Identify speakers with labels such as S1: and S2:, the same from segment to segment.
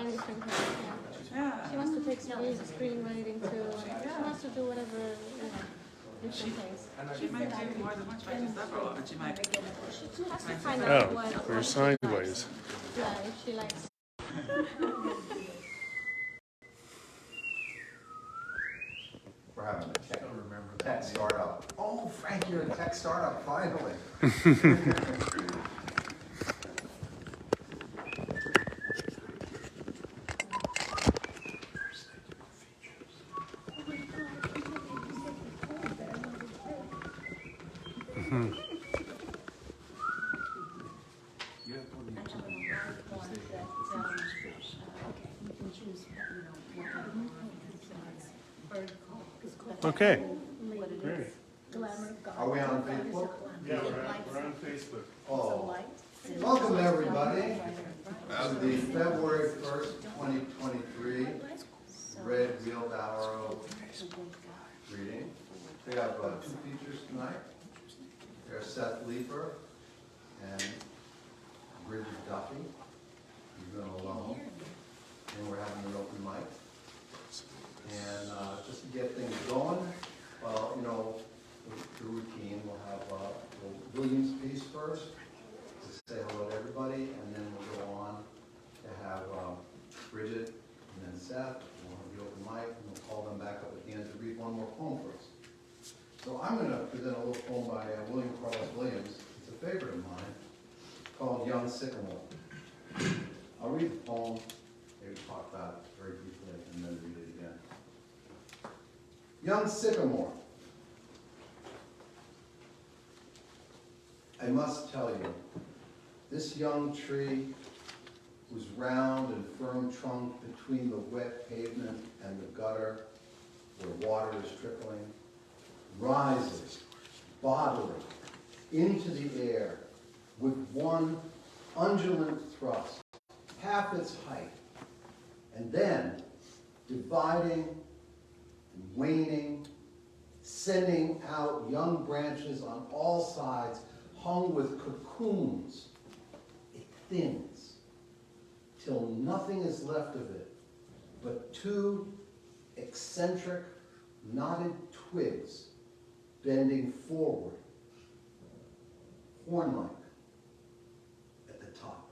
S1: trying different things. Yeah. She wants to take screenwriting too. She wants to do whatever, different things.
S2: She might do more than one choice stuff, but she might.
S1: She has to find out what.
S3: We're sideways.
S1: Yeah, if she likes.
S4: We're having a tech startup. Oh, Frank, you're a tech startup, finally.
S3: Okay.
S4: Are we on Facebook?
S3: Yeah, we're on Facebook.
S4: Oh, welcome everybody to the February 1st, 2023 Red Wheelbarrow reading. We have two features tonight. There's Seth Leeper and Brigidh Duffey. He's been alone, and we're having an open mic. And just to get things going, well, you know, the routine, we'll have the Williams piece first, to say hello to everybody, and then we'll go on to have Brigidh and then Seth, and we'll have the open mic, and we'll call them back up at the end to read one more poem for us. So I'm going to present a little poem by William Carlos Williams. It's a favorite of mine, called Young Sycamore. I'll read the poem, maybe talk about it very briefly, and then read it again. Young Sycamore. I must tell you, this young tree, whose round and firm trunk between the wet pavement and the gutter, where water is trickling, rises bodily into the air with one undulant thrust, half its height, and then dividing and waning, sending out young branches on all sides, hung with cocoons. It thins, till nothing is left of it but two eccentric, knotted twigs bending forward, horn-like, at the top.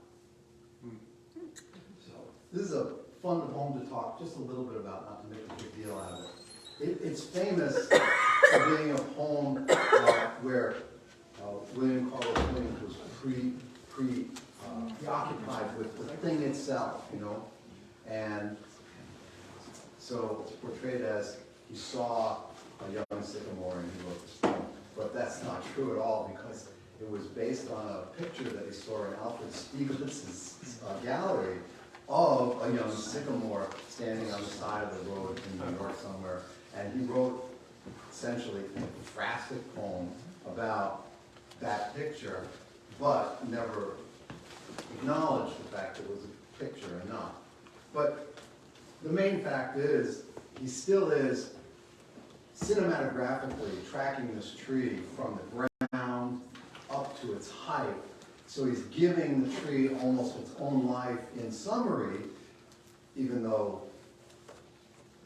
S4: So, this is a fun poem to talk just a little bit about, not to make a big deal out of it. It's famous for being a poem where William Carlos Williams was preoccupied with the thing itself, you know, and so it's portrayed as he saw a young sycamore and he wrote this poem, but that's not true at all because it was based on a picture that he saw in Alfred Stieglitz's gallery of a young sycamore standing on the side of the road in New York somewhere, and he wrote essentially a drastic poem about that picture, but never acknowledged the fact that it was a picture enough. But the main fact is, he still is cinematographically tracking this tree from the ground up to its height. So he's giving the tree almost its own life in summary, even though,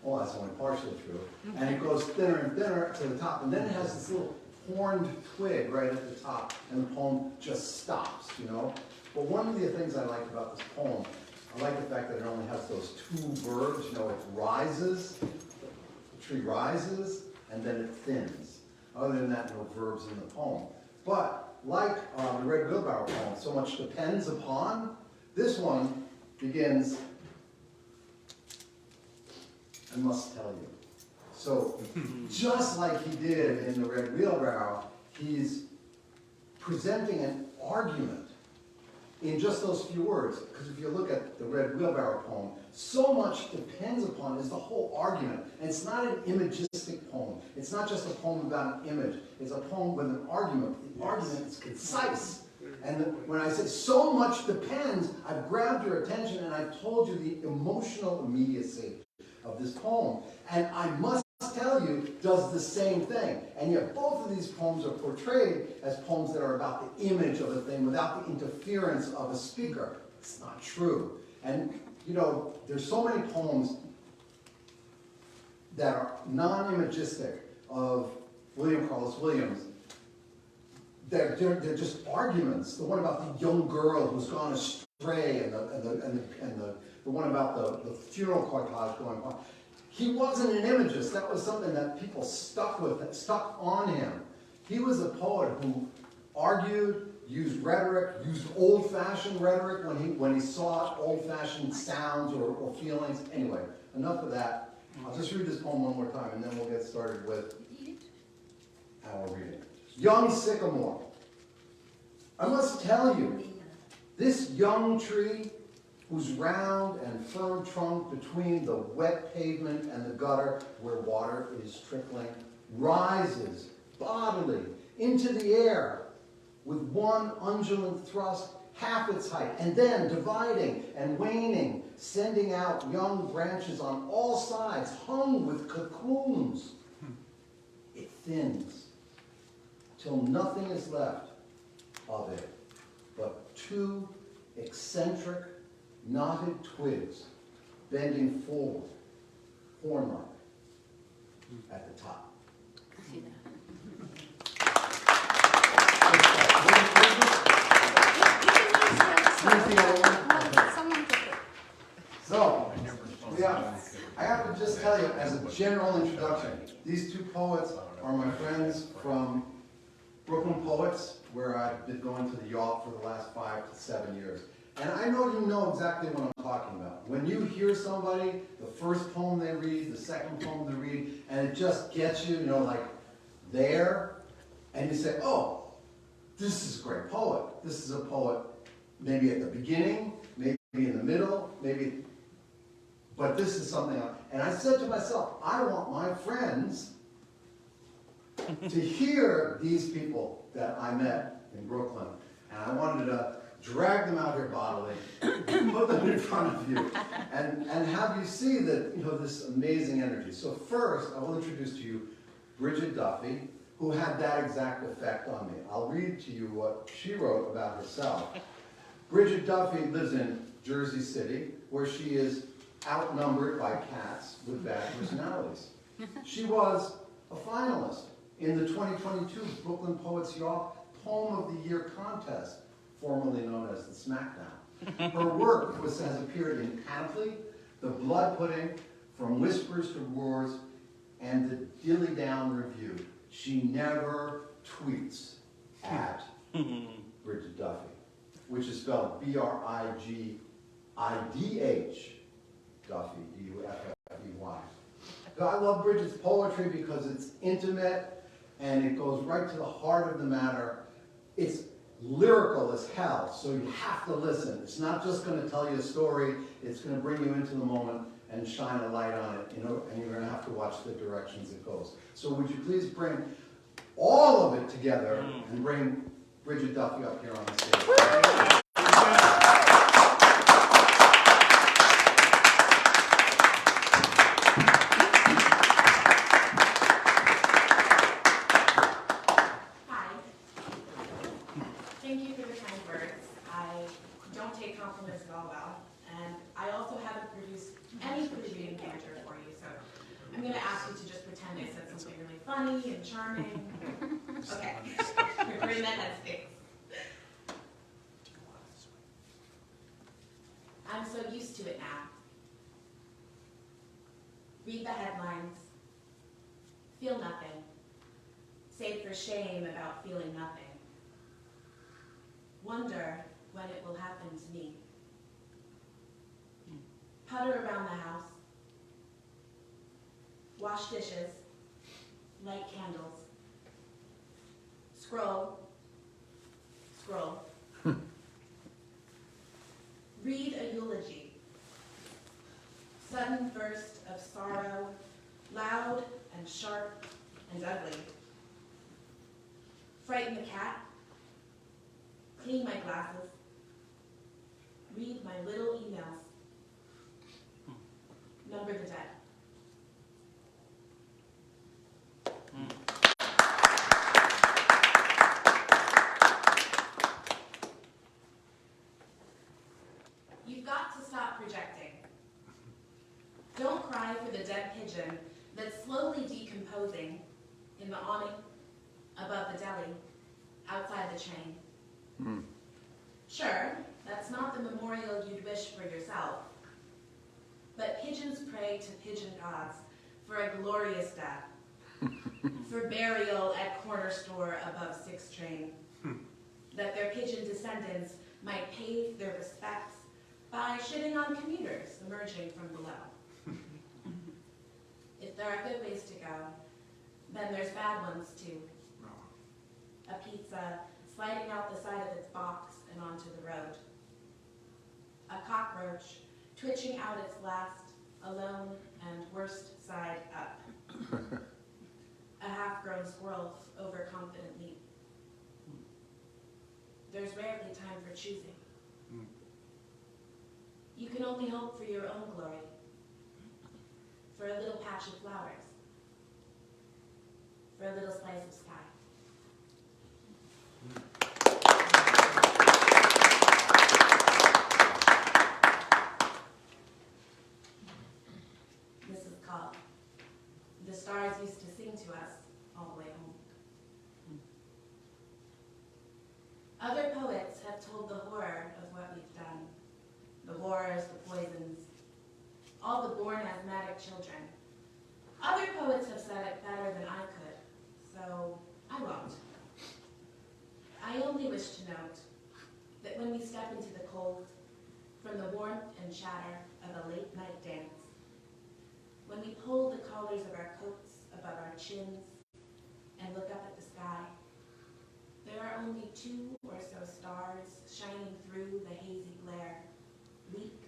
S4: well, that's only partially true. And it goes thinner and thinner to the top, and then it has this little horned twig right at the top, and the poem just stops, you know? But one of the things I like about this poem, I like the fact that it only has those two verbs, you know, it rises, the tree rises, and then it thins. Other than that, no verbs in the poem. But like the Red Wheelbarrow poem, so much depends upon, this one begins, I must tell you. So, just like he did in the Red Wheelbarrow, he's presenting an argument in just those few words. Because if you look at the Red Wheelbarrow poem, so much depends upon is the whole argument. And it's not an imagistic poem. It's not just a poem about an image. It's a poem with an argument. The argument is concise. And when I say so much depends, I've grabbed your attention and I've told you the emotional immediacy of this poem. And I must tell you, does the same thing. And yet both of these poems are portrayed as poems that are about the image of a thing without the interference of a speaker. It's not true. And you know, there's so many poems that are non-imagistic of William Carlos Williams. They're just arguments. The one about the young girl who's gone astray, and the one about the funeral cortege going on. He wasn't an imagist. That was something that people stuck with, that stuck on him. He was a poet who argued, used rhetoric, used old-fashioned rhetoric when he saw old-fashioned sounds or feelings. Anyway, enough of that. I'll just read this poem one more time, and then we'll get started with our reading. Young sycamore. I must tell you, this young tree, whose round and firm trunk between the wet pavement and the gutter where water is trickling, rises bodily into the air with one undulant thrust half its height, and then dividing and waning, sending out young branches on all sides, hung with cocoons. It thins till nothing is left of it but two eccentric, knotted twigs bending forward, horn-like, at the top. So, yeah, I have to just tell you, as a general introduction, these two poets are my friends from Brooklyn Poets, where I've been going to the Yacht for the last 5 to 7 years. And I know you know exactly what I'm talking about. When you hear somebody, the first poem they read, the second poem they read, and it just gets you, you know, like there, and you say, oh, this is a great poet. This is a poet maybe at the beginning, maybe in the middle, maybe, but this is something else. And I said to myself, I want my friends to hear these people that I met in Brooklyn. And I wanted to drag them out here bodily, put them in front of you, and have you see that, you know, this amazing energy. So first, I will introduce to you Brigidh Duffey, who had that exact effect on me. I'll read to you what she wrote about herself. Brigidh Duffey lives in Jersey City, where she is outnumbered by cats with bad personalities. She was a finalist in the 2022 Brooklyn Poets Yacht Poem of the Year contest, formerly known as the Smackdown. Her work has appeared in Pamphlet, The Blood Pudding, From Whispers to Roars, and the Dilly Down Review. She never tweets at Brigidh Duffey, which is spelled B-R-I-G-I-D-H, Duffey, D-U-F-F-E-Y. I love Brigid's poetry because it's intimate and it goes right to the heart of the matter. It's lyrical as hell, so you have to listen. It's not just going to tell you a story, it's going to bring you into the moment and shine a light on it, you know, and you're going to have to watch the directions it goes. So would you please bring all of it together and bring Brigidh Duffey up here on the stage.
S5: Funny and charming. Okay, we're in that headspace. I'm so used to it now. Read the headlines, feel nothing, save for shame about feeling nothing. Wonder when it will happen to me. Putter around the house, wash dishes, light candles, scroll, read a eulogy, sudden burst of sorrow, loud and sharp and ugly, frighten the cat, clean my glasses, read my little emails, number the dead. You've got to stop projecting. a dead pigeon that's slowly decomposing in the awning above the deli, outside the train. Sure, that's not the memorial you'd wish for yourself, but pigeons pray to pigeon gods for a glorious death, for burial at corner store above 6th train, that their pigeon descendants might pay their respects by shitting on commuters emerging from below. If there are good ways to go, then there's bad ones too. A pizza sliding out the side of its box and onto the road. A cockroach twitching out its last, alone and worst side up. A half-grown squirrel's overconfident leap. There's rarely time for choosing. You can only hope for your own glory, for a little patch of flowers, for a little slice of sky. This is called The Stars Used to Sing to Us All the Way Home. Other poets have told the horror of what we've done, the wars, the poisons, all the born asthmatic children. Other poets have said it better than I could, so I won't. I only wish to note that when we step into the cold, from the warmth and chatter of a late night dance, when we pull the collars of our coats above our chins and look up at the sky, there are only 2 or so stars shining through the hazy glare, weak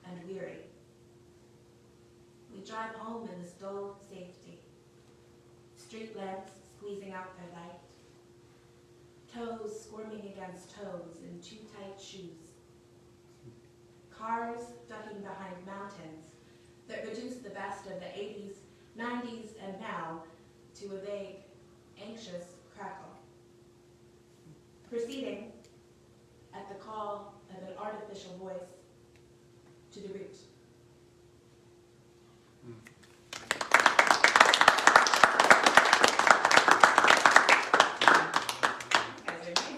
S5: and weary. We drive home in this dull safety, street lamps squeezing out their light, toes squirming against toes in too tight shoes, cars ducking behind mountains that reduce the best of the 80s, 90s, and now to a vague, anxious crackle. Proceeding, at the call of an artificial voice, to the root.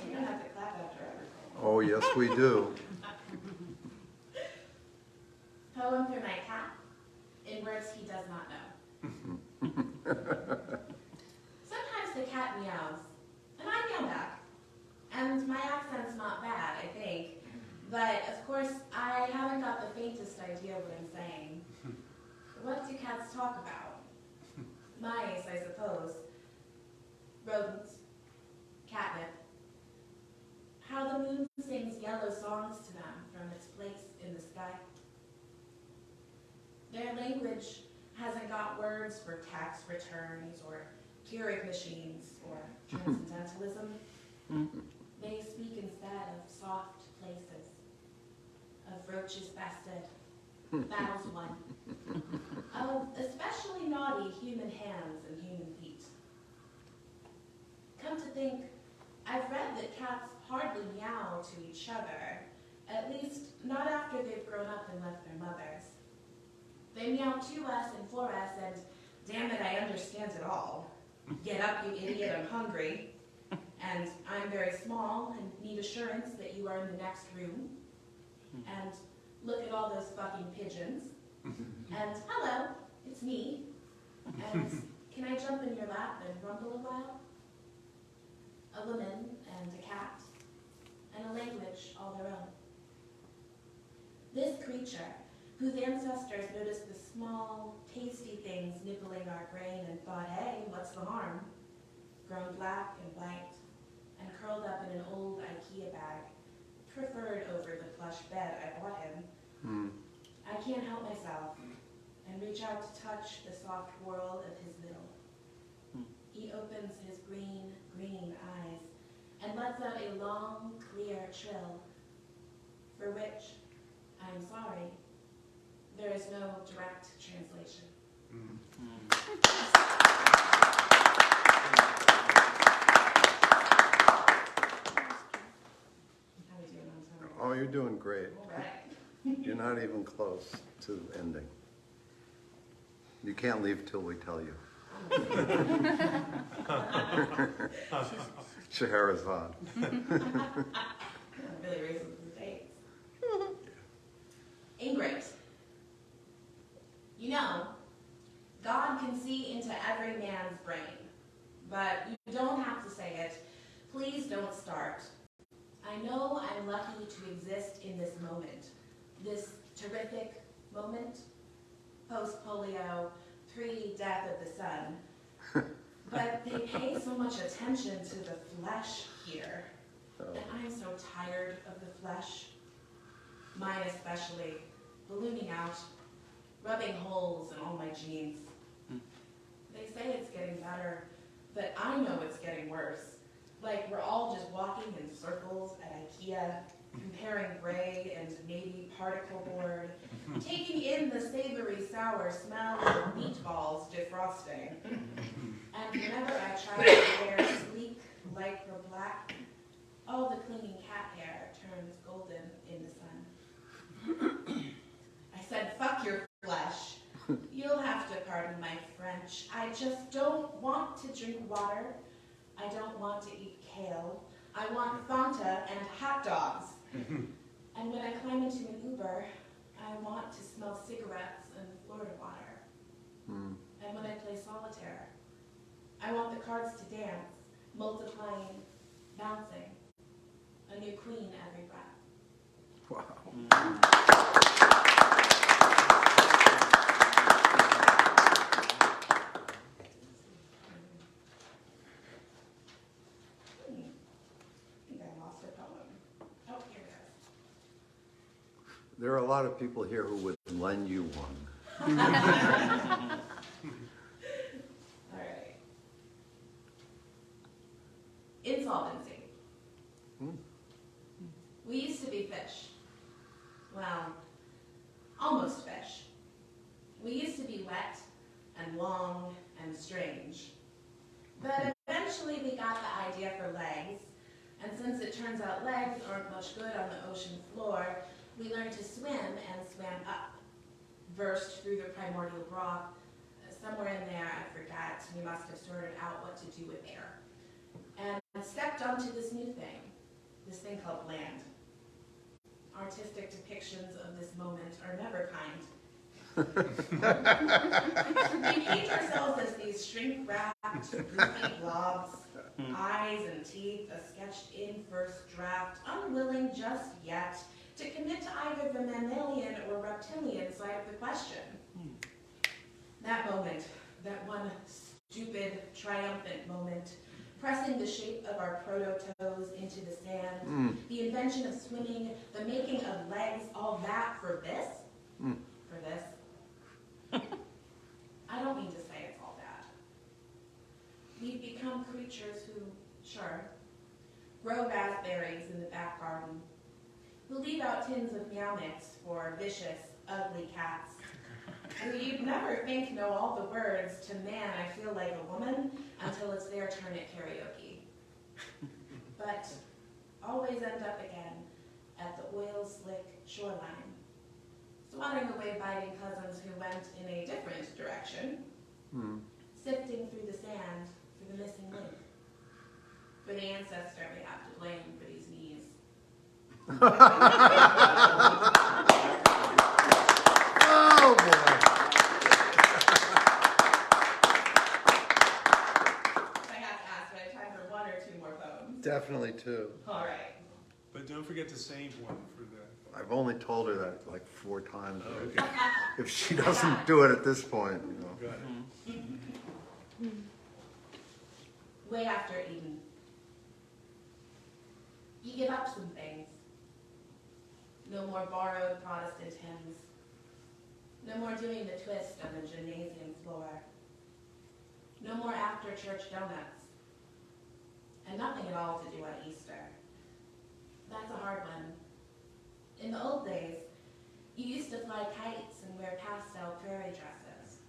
S5: You don't have to clap after everything.
S4: Oh, yes, we do.
S5: Poem for my cat, in words he does not know. Sometimes the cat meows, and I meow back. And my accent's not bad, I think. But, of course, I haven't got the faintest idea what I'm saying. What do cats talk about? Mice, I suppose. Rodents. Catnip. How the moon sings yellow songs to them from its place in the sky. Their language hasn't got words for tax returns or Keurig machines or transcendentalism. They speak instead of soft places, of roaches bested, battles won, of especially naughty human hands and human feet. Come to think, I've read that cats hardly meow to each other, at least not after they've grown up and left their mothers. They meow to us and for us, and damn it, I understand it all. Get up, you idiot, I'm hungry. And I'm very small and need assurance that you are in the next room. And look at all those fucking pigeons. And hello, it's me. And can I jump in your lap and rumble a while? A woman and a cat and a language all their own. This creature, whose ancestors noticed the small, tasty things nibbling our grain and thought, hey, what's the harm? Grown black and white, and curled up in an old IKEA bag, preferred over the plush bed I bought him. I can't help myself, and reach out to touch the soft whorl of his middle. He opens his green, green eyes, and lets out a long, clear trill, for which, I'm sorry, there is no direct translation. How are we doing on time?
S4: Oh, you're doing great.
S5: All right.
S4: You're not even close to ending. You can't leave till we tell you. Scheherazade.
S5: Really raises the stakes. Ingrate. You know, God can see into every man's brain, but you don't have to say it. Please don't start. I know I'm lucky to exist in this moment, this terrific moment, post-polio, pre-death of the sun. But they pay so much attention to the flesh here, and I'm so tired of the flesh. Mine especially, ballooning out, rubbing holes in all my jeans. They say it's getting better, but I know it's getting worse. Like we're all just walking in circles at IKEA, comparing gray and navy particle board, taking in the savory sour smell of meatballs defrosting. And whenever I try to wear sleek, lycra black, all the clinging cat hair turns golden in the sun. I said, fuck your flesh. You'll have to pardon my French. I just don't want to drink water. I don't want to eat kale. I want Fanta and hot dogs. And when I climb into an Uber, I want to smell cigarettes and Florida water. And when I play solitaire, I want the cards to dance, multiplying, bouncing, a new queen every breath.
S4: Wow. There are a lot of people here who would lend you one.
S5: All right. Insolvency. We used to be fish. Well, almost fish. We used to be wet and long and strange. But eventually we got the idea for legs, and since it turns out legs aren't much good on the ocean floor, we learned to swim and swam up, versed through the primordial broth. Somewhere in there, I forget, we must have sorted out what to do with air. And stepped onto this new thing, this thing called land. Artistic depictions of this moment are never kind. We paint ourselves as these shrink-wrapped, goofy blobs, eyes and teeth, a sketched-in first draft, unwilling just yet to commit to either the mammalian or reptilian side of the question. That moment, that one stupid, triumphant moment, pressing the shape of our proto-toes into the sand, the invention of swimming, the making of legs, all that for this? For this? I don't mean to say it's all bad. We've become creatures who, sure, grow raspberries in the back garden, who leave out tins of meow mix for vicious, ugly cats, who you'd never think know all the words to "Man, I feel like a woman" until it's their turn at karaoke. But always end up again at the oil-slick shoreline, swatting away biting cousins who went in a different direction, sifting through the sand for the missing link, for the ancestor we have to blame for these knees.
S4: Oh boy.
S5: I have to ask, do I have time for one or two more poems?
S4: Definitely two.
S5: All right.
S3: But don't forget to save one for the...
S4: I've only told her that like 4 times.
S3: Oh, okay.
S4: If she doesn't do it at this point, you know.
S3: Got it.
S5: Way after Eden. You give up some things. No more borrowed Protestant hymns. No more doing the twist on the gymnasium floor. No more after-church donuts. And nothing at all to do on Easter. That's a hard one. In the old days, you used to fly kites and wear pastel prairie dresses.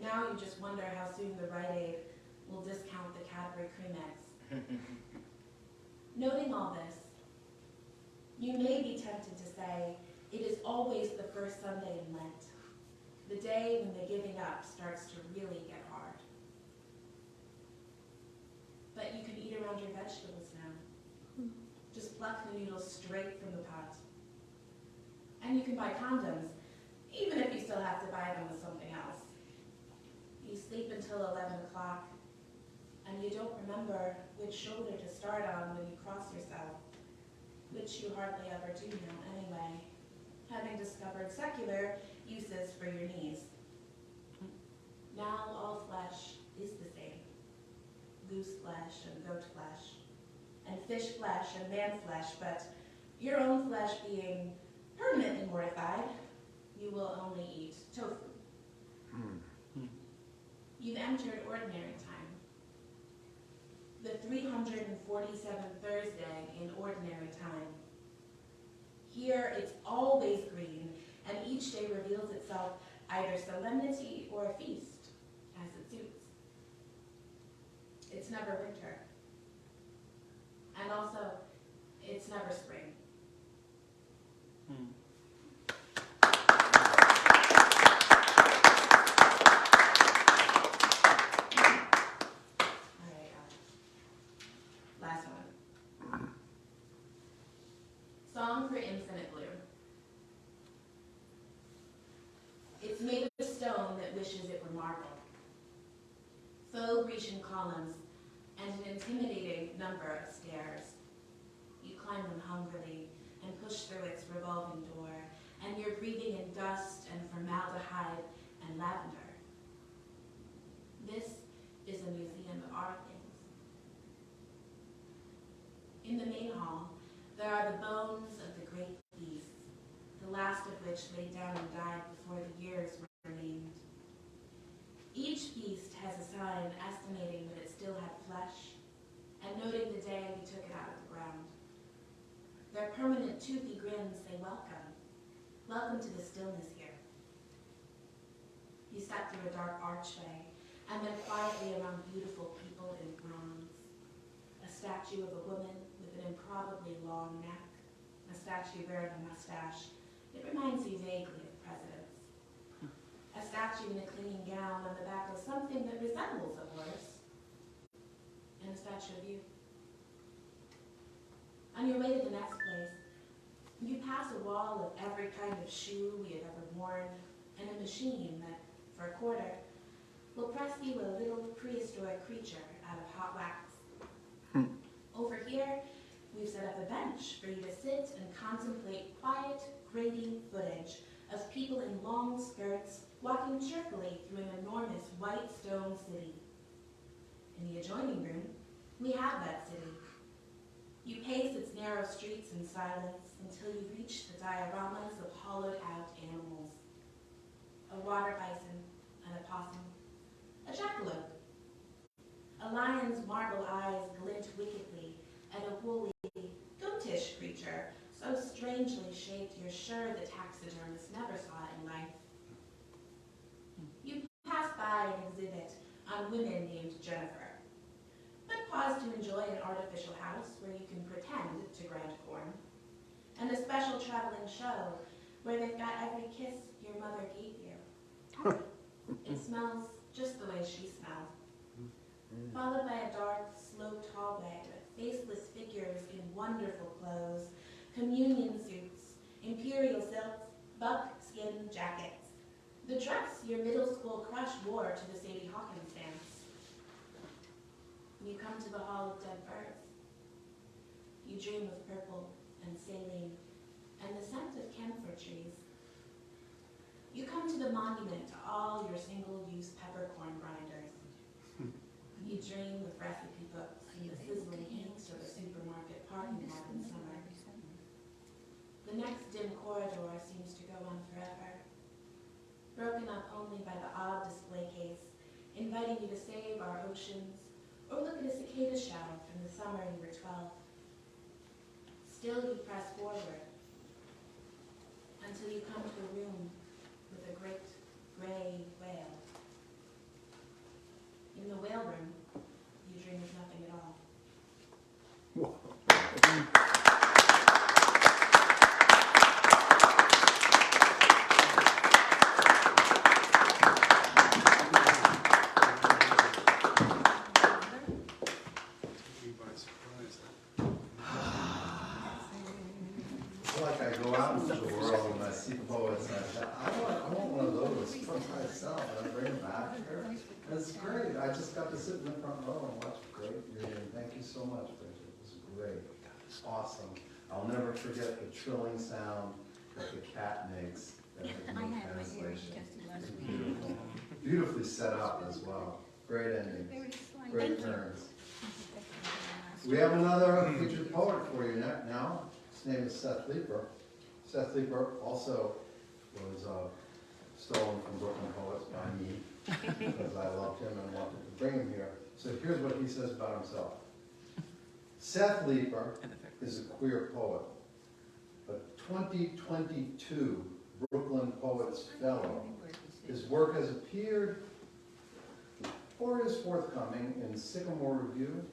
S5: Now you just wonder how soon the Rite Aid will discount the Cadbury cream eggs. Noting all this, you may be tempted to say it is always the first Sunday in Lent, The day when the giving up starts to really get hard. But you can eat around your vegetables now. Just pluck the noodles straight from the pot. And you can buy condoms, even if you still have to buy them with something else. You sleep until 11 o'clock, and you don't remember which shoulder to start on when you cross yourself, which you hardly ever do now anyway, having discovered secular uses for your knees. Now all flesh is the same. Goose flesh and goat flesh, and fish flesh and man flesh, but your own flesh being permanently mortified, you will only eat tofu. You've entered ordinary time. The 347th Thursday in ordinary time. Here it's always green, and each day reveals itself either solemnity or a feast, as it suits. It's never winter. And also, it's never spring. Last one. Song for Infinite Blue. It's made of stone that wishes it were marble. Faux Grecian columns and an intimidating number of stairs. You climb them hungrily and push through its revolving door, and you're breathing in dust and formaldehyde and lavender. This is a museum of our things. In the main hall, there are the bones of the great beasts, the last of which laid down and died before the years were named. Each beast has a sign estimating that it still had flesh, and noting the day we took it out of the ground. Their permanent toothy grins say welcome. Welcome to the stillness here. You step through a dark archway, and then quietly around beautiful people in bronze. A statue of a woman with an improbably long neck, a statue wearing a mustache. It reminds you vaguely of presidents. A statue in a clinging gown on the back of something that resembles a horse, and a statue of you. On your way to the next place, you pass a wall of every kind of shoe we have ever worn, and a machine that, for a quarter, will press you a little prehistoric creature out of hot wax. Over here, we've set up a bench for you to sit and contemplate quiet, grating footage of people in long skirts walking cheerfully through an enormous white stone city. In the adjoining room, we have that city. You pace its narrow streets in silence until you reach the dioramas of hollowed-out animals. A water bison, an opossum, a jackalope. A lion's marble eyes glint wickedly at a woolly, goatish creature so strangely shaped you're sure the taxidermist never saw it in life. You pass by an exhibit on women named Jennifer, but pause to enjoy an artificial house where you can pretend to grind corn, and a special traveling show where they've got every kiss your mother gave you. It smells just the way she smelled. Followed by a dark, sloped hallway with faceless figures in wonderful clothes, communion suits, imperial silks, buckskin jackets. The dress your middle school crush wore to the Sadie Hawkins dance. You come to the Hall of Dead Birds. You dream of purple and saline and the scent of camphor trees. You come to the monument to all your single-use peppercorn grinders. You dream of recipe books and the sizzling heat of a supermarket parking lot in summer. The next dim corridor seems to go on forever, broken up only by the odd display case, inviting you to save our oceans or look at a cicada shell from the summer you were 12. Still you press forward until you come to a room with a great gray whale. In the whale room, you dream of nothing at all.
S4: back here. That's great. I just got to sit in the front row and watch a great reading. Thank you so much, Brigidh. It was great. Awesome. I'll never forget the trilling sound that the cat makes. That has no translation. It's beautiful. Beautifully set up as well. Great endings. Great turns. We have another featured poet for you now. His name is Seth Leeper. Seth Leeper also was stolen from Brooklyn Poets by me because I loved him and wanted to bring him here. So here's what he says about himself. Seth Leeper is a queer poet, a 2022 Brooklyn Poets Fellow. His work has appeared or is forthcoming in Sycamore Review,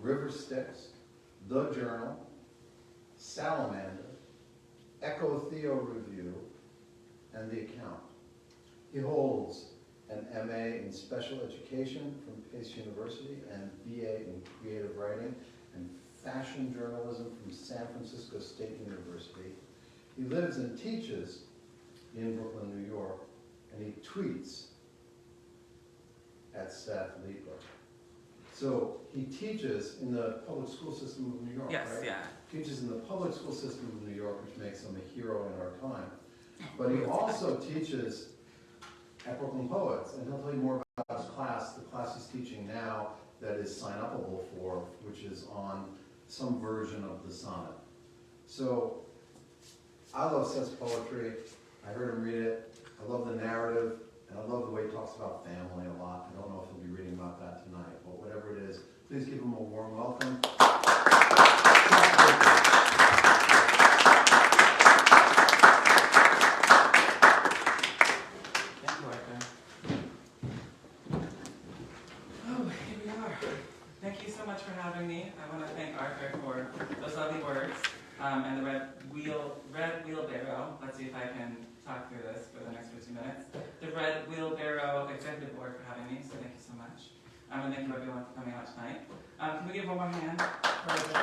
S4: River Styx, The Journal, Salamander, Echo Theo Review, and The Account. He holds an MA in Special Education from Pace University and BA in Creative Writing and Fashion Journalism from San Francisco State University. He lives and teaches in Brooklyn, New York, and he tweets at Seth Leeper. So he teaches in the public school system of New York,
S2: Yes,
S4: right?
S2: yeah.
S4: Teaches in the public school system of New York, which makes him a hero in our time. But he also teaches at Brooklyn Poets, and he'll tell you more about his class, the class he's teaching now that is sign-upable for, which is on some version of the sonnet. So I love Seth's poetry. I heard him read it. I love the narrative, and I love the way he talks about family a lot. I don't know if he'll be reading about that tonight, but whatever it is, please give him a warm welcome.
S2: Thank you, Arthur. Oh, here we are. Thank you so much for having me. I want to thank Arthur for those lovely words and the red wheelbarrow. Let's see if I can talk through this for the next 15 minutes. The Red Wheelbarrow Executive Board for having me, so thank you so much. And thank you everyone for coming out tonight. Can we give one more hand for the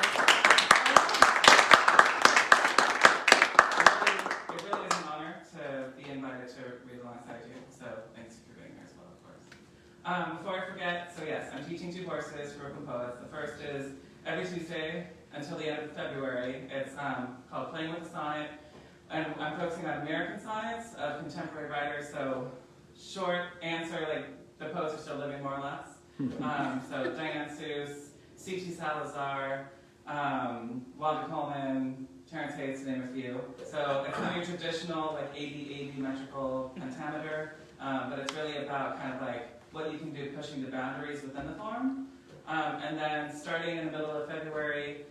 S2: It really is an honor to be invited to read alongside you, so thanks for being here as well, of course. Before I forget, so yes, I'm teaching 2 courses for Brooklyn Poets. The first is every Tuesday until the end of February. It's called Playing with the Sonnet, and I'm focusing on American sonnets of contemporary writers, so short answer, like the poets are still living more or less. So Diane Seuss, C.T. Salazar, Walter Coleman, Terrence Hayes, to name a few. So it's not your traditional like 80-80 metrical pentameter, but it's really about kind of like what you can do pushing the boundaries within the form. And then starting in the middle of February,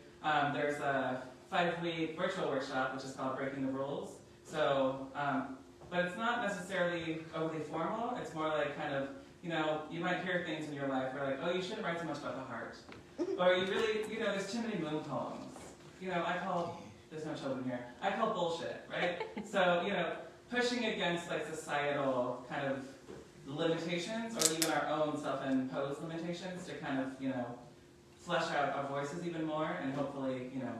S2: there's a 5-week virtual workshop, which is called Breaking the Rules. So, but it's not necessarily overly formal. It's more like kind of, you know, you might hear things in your life where like, oh, you shouldn't write so much about the heart. Or you really, you know, there's too many moon poems. You know, there's no children here, I call bullshit, right? So, you know, pushing against like societal kind of limitations or even our own self-imposed limitations to kind of, you know, flesh out our voices even more and hopefully, you know,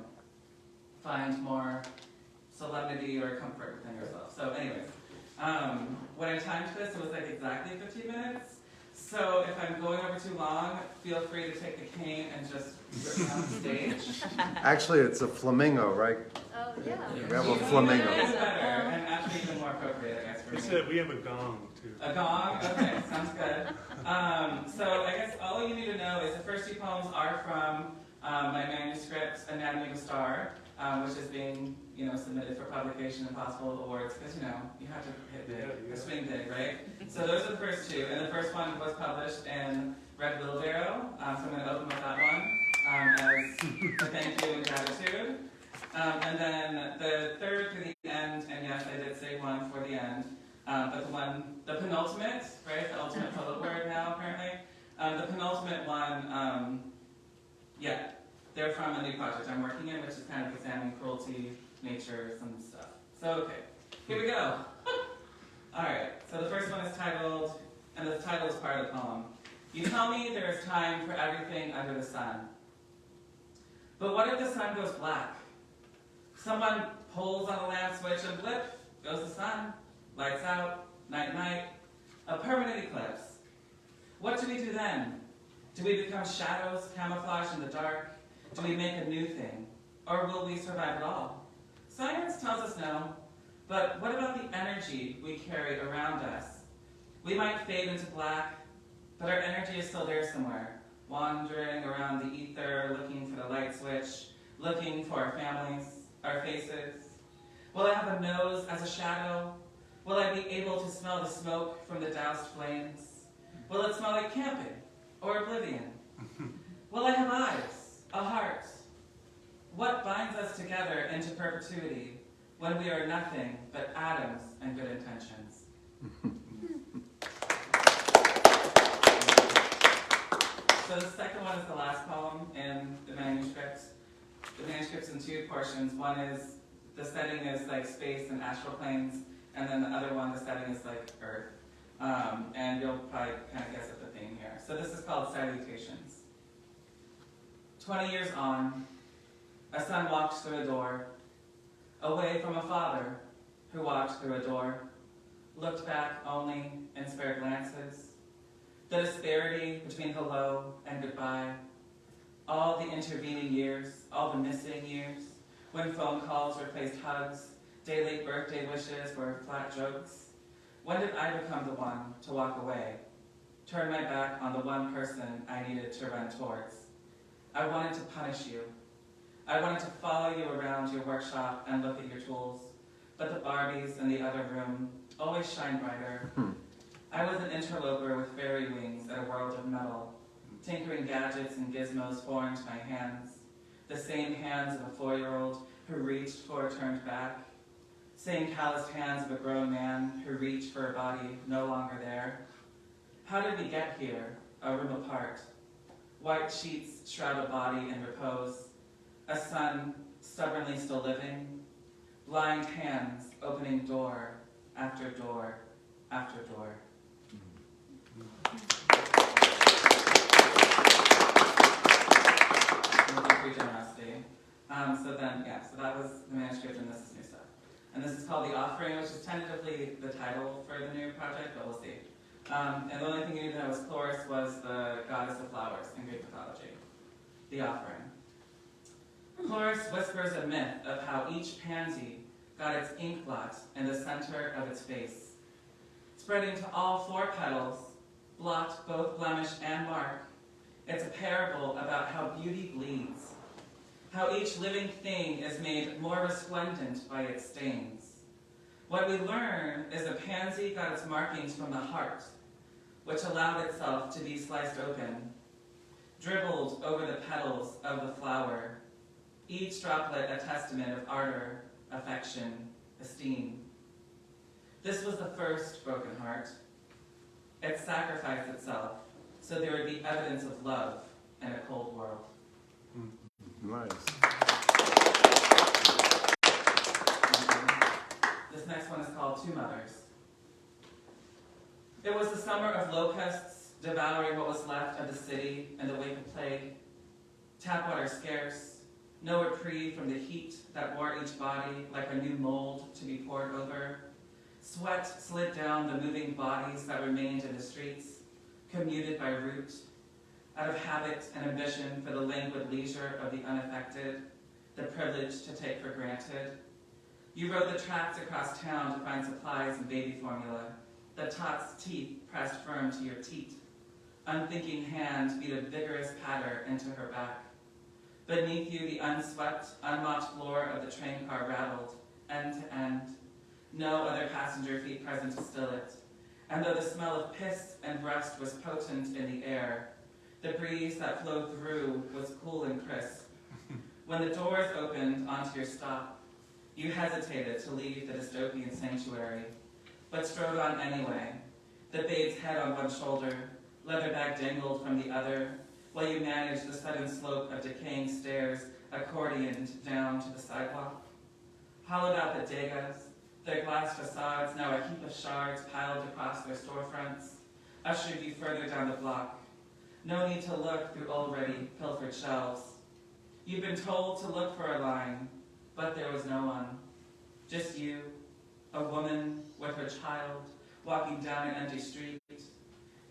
S2: find more solemnity or comfort within yourself. So anyways, when I timed this, it was like exactly 15 minutes. So if I'm going over too long, feel free to take the cane and just rip me off the stage.
S4: Actually, it's a flamingo, right?
S1: Oh, yeah.
S4: We have a flamingo.
S2: It's better, and actually even more appropriate, I guess, for me.
S3: We have a gong, too.
S2: A gong? Okay, sounds good. So I guess all you need to know is the first 2 poems are from my manuscript, Anatomy of a Star, which is being, you know, submitted for publication and possible awards, because, you know, you have to hit big, swing big, right? So those are the first 2, and the first one was published in Red Wheelbarrow, so I'm going to open with that one as a thank you and gratitude. And then the third to the end, and yes, I did say one for the end, but the penultimate, right, the ultimate poet word now, apparently. The penultimate one, yeah, they're from a new project I'm working in, which is kind of examining cruelty, nature, some stuff. So, okay, here we go. All right, so the first one is titled, and the title is part of the poem. You tell me there is time for everything under the sun. But what if the sun goes black? Someone pulls on a lamp switch and blip, goes the sun. Lights out, night night. A permanent eclipse. What do we do then? Do we become shadows camouflaged in the dark? Do we make a new thing? Or will we survive it all? Science tells us no, but what about the energy we carry around us? We might fade into black, but our energy is still there somewhere, wandering around the ether, looking for the light switch, looking for our families, our faces. Will I have a nose as a shadow? Will I be able to smell the smoke from the doused flames? Will it smell like camping or oblivion? Will I have eyes, a heart? What binds us together into perpetuity when we are nothing but atoms and good intentions? So the second one is the last poem in the manuscript. The manuscript's in two portions. One is, the setting is like space and astral planes, and then the other one, the setting is like Earth. And you'll probably kind of guess at the theme here. So this is called Salutations. 20 years on, a son walked through a door, away from a father who walked through a door, looked back only in spare glances. The disparity between hello and goodbye, all the intervening years, all the missing years, when phone calls replaced hugs, daily birthday wishes were flat jokes. When did I become the one to walk away, turn my back on the one person I needed to run towards? I wanted to punish you. I wanted to follow you around your workshop and look at your tools, but the Barbies in the other room always shine brighter. I was an interloper with fairy wings in a world of metal, tinkering gadgets and gizmos foreign to my hands, the same hands of a 4-year-old who reached for turned back, same calloused hands of a grown man who reached for a body no longer there. How did we get here, a room apart? White sheets shroud a body in repose, a son stubbornly still living, blind hands opening door after door after door. Thank you for your generosity. So that was the manuscript, and this is new stuff. And this is called The Offering, which is tentatively the title for the new project, but we'll see. And the only thing you need to know is Chloris was the goddess of flowers in Greek mythology. The Offering. Chloris whispers a myth of how each pansy got its ink blot in the center of its face. Spreading to all 4 petals, blot both blemish and mark, it's a parable about how beauty bleeds, how each living thing is made more resplendent by its stains. What we learn is a pansy got its markings from the heart, which allowed itself to be sliced open, dribbled over the petals of the flower, each droplet a testament of ardor, affection, esteem. This was the first broken heart. It sacrificed itself so there would be evidence of love in a cold world.
S6: Nice.
S2: This next one is called Two Mothers. It was the summer of locusts devouring what was left of the city in the wake of plague. Tap water scarce, no reprieve from the heat that wore each body like a new mold to be poured over. Sweat slid down the moving bodies that remained in the streets, commuted by route, out of habit and ambition for the languid leisure of the unaffected, the privilege to take for granted. You rode the tracks across town to find supplies and baby formula, the tot's teeth pressed firm to your teat. Unthinking hand beat a vigorous patter into her back. Beneath you, the unswept, unmopped floor of the train car rattled, end to end. No other passenger feet present to still it. And though the smell of piss and breast was potent in the air, the breeze that flowed through was cool and crisp. When the doors opened onto your stop, you hesitated to leave the dystopian sanctuary, but strode on anyway, the babe's head on one shoulder, leather bag dangled from the other, while you managed the sudden slope of decaying stairs accordioned down to the sidewalk. Hollowed out the degas, their glass facades now a heap of shards piled across their storefronts, ushered you further down the block. No need to look through already pilfered shelves. You'd been told to look for a line, but there was no one. Just you, a woman with her child, walking down an empty street,